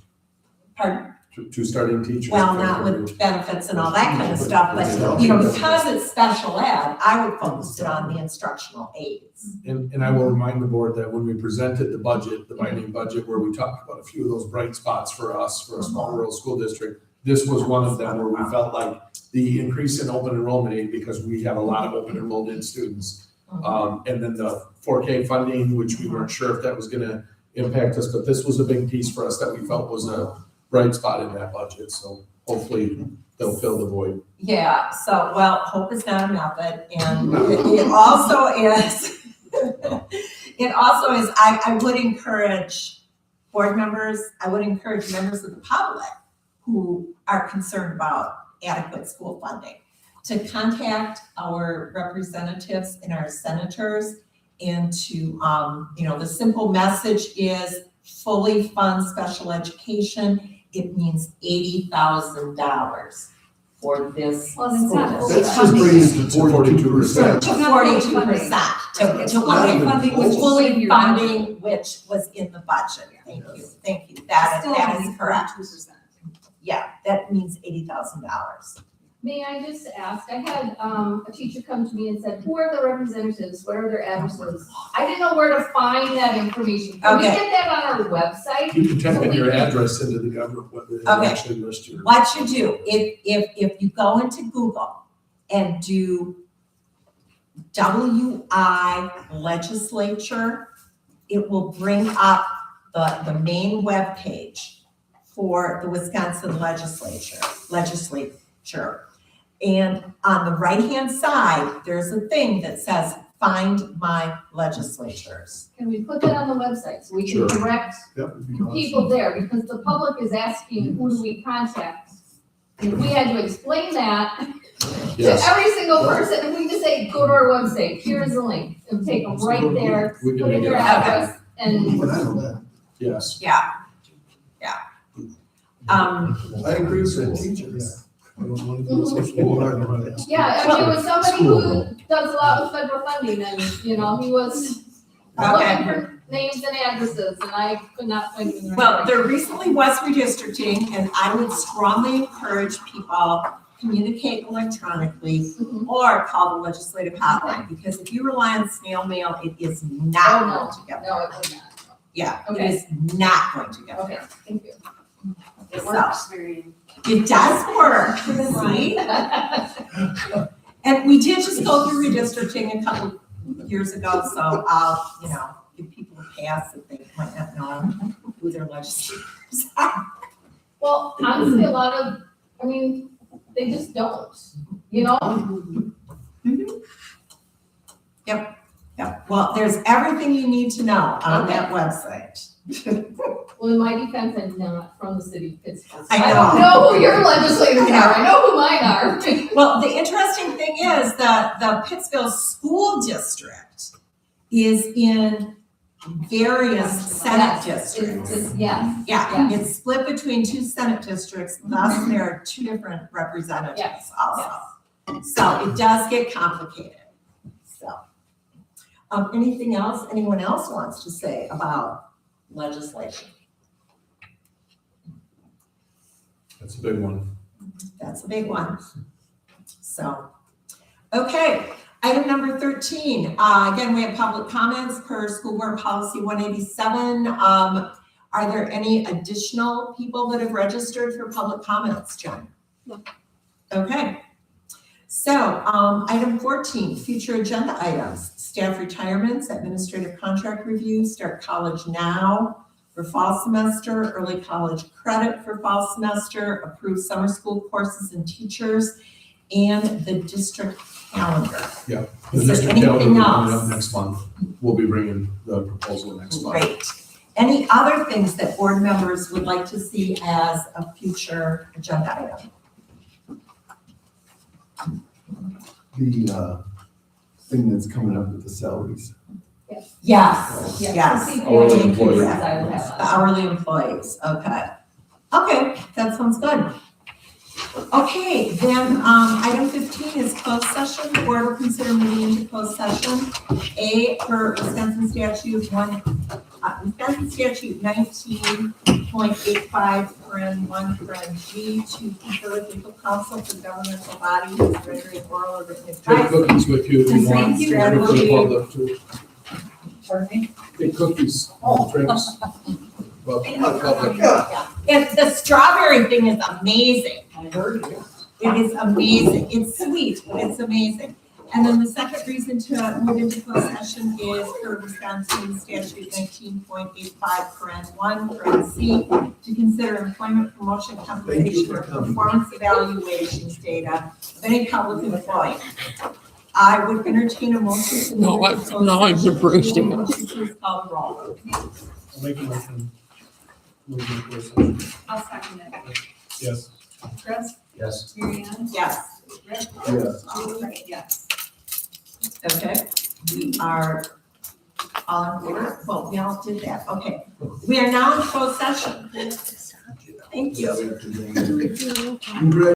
pardon? Two starting teachers. Well, not with benefits and all that kind of stuff, but, because it's special ed, I would focus it on the instructional aides. And I will remind the board that when we presented the budget, the binding budget, where we talked about a few of those bright spots for us, for a small rural school district, this was one of them where we felt like the increase in open enrollment aid, because we have a lot of open enrolled in students. And then the 4K funding, which we weren't sure if that was gonna impact us, but this was a big piece for us that we felt was a bright spot in that budget. So hopefully they'll fill the void. Yeah, so, well, hope is not a method, and it also is, I would encourage board members, I would encourage members of the public who are concerned about adequate school funding. To contact our representatives and our senators and to, the simple message is fully fund special education. It means $80,000 for this Well, it's school not district. That's just bringing it to 42%. To 42%, to Fully funding, which is fully in your funding, which was in the budget. Thank you. That is correct. 42%. Yeah, that means $80,000. May I just ask, I had a teacher come to me and said, who are the representatives, what are their addresses? I didn't know where to find that information. Can we Okay. get that on our website? You can type in your address into the government, whether they Okay. actually list your. What you do, if you go into Google and do WI legislature, it will bring up the main webpage for the Wisconsin legislature. And on the right-hand side, there's a thing that says, find my legislatures. Can we put that on the website so we can Sure. direct That would be awesome. people there? Because the public is asking, who do we contact? And if we had to explain that to Yes. every single person, and we just say, go to our website, here's the link. It would take them right there, We can put in make your it- address, and But I know that. Yes. I agree with the teachers. I don't want to do this before, I don't know that. yeah, I mean, it was somebody who does a lot with federal funding, and, he was looking for names and addresses, and I could not find them. Well, there recently was redistricting, and I would strongly encourage people communicate electronically or call the legislative hotline, because if you rely on snail mail, it is not going to get No, there. it would not. Yeah, it Okay. is not going to get Okay, there. thank you. It So, works very. it does work, see? And we did just go through redistricting a couple years ago, so I'll, give people a pass if they might not know who their legislators are. Well, honestly, a lot of, they just don't, Yep, well, there's everything you need to know on that website. Well, in my defense, I'm not from the city of Pittsville. I don't know who your legislators are, I know who mine are. Well, the interesting thing is that the Pittsville School District is in various Senate districts. Yes, Yeah, it's split between two Senate districts, thus there are two different representatives Yes, also. So it does get complicated, so. Anything else anyone else wants to say about legislation? That's a big one. That's a big one. So, okay, item number 13. Again, we have public comments per school board policy 187. Are there any additional people that have registered for public comments, Jen? No. Okay. So, item 14, future agenda items. Staff retirements, administrative contract review, start college now for fall semester, early college credit for fall semester, approve summer school courses and teachers, and the district calendar. The Is there district calendar anything will be coming else? up next month. We'll be bringing the proposal next month. Great. Any other things that board members would like to see as a future agenda item? The thing that's coming up with the salaries. Yes, yes. yes. The Hourly CPA employee. increases I would have. The hourly employees, okay. Okay, that sounds good. Okay, then, item 15 is closed session. The board will consider moving into closed session. A, per Wisconsin statute 19.85, paren 1, paren G, to confer with legal counsel for governmental body whose rendering oral or written Take advice. cookies with you if you want. Thank you. Remember for the public too. Pardon me? Take cookies, drinks. But for the public. And the strawberry thing is amazing. I heard it. It is amazing. It's sweet, but it's amazing. And then the second reason to move into closed session is per Wisconsin statute 19.85, paren 1, paren C, to consider employment, promotion, compensation, or performance evaluations data of any public employee. I would entertain a motion to move into closed session. Please call the roll. I'll make a motion. Move into closed session. I'll second it. Yes. Chris, Yes. Mary Ann, Yes. Rick, Yes. Julie, yes. Okay, we are all in favor? Well, we all did that, okay. We are now in closed session. Thank you. Congratulations.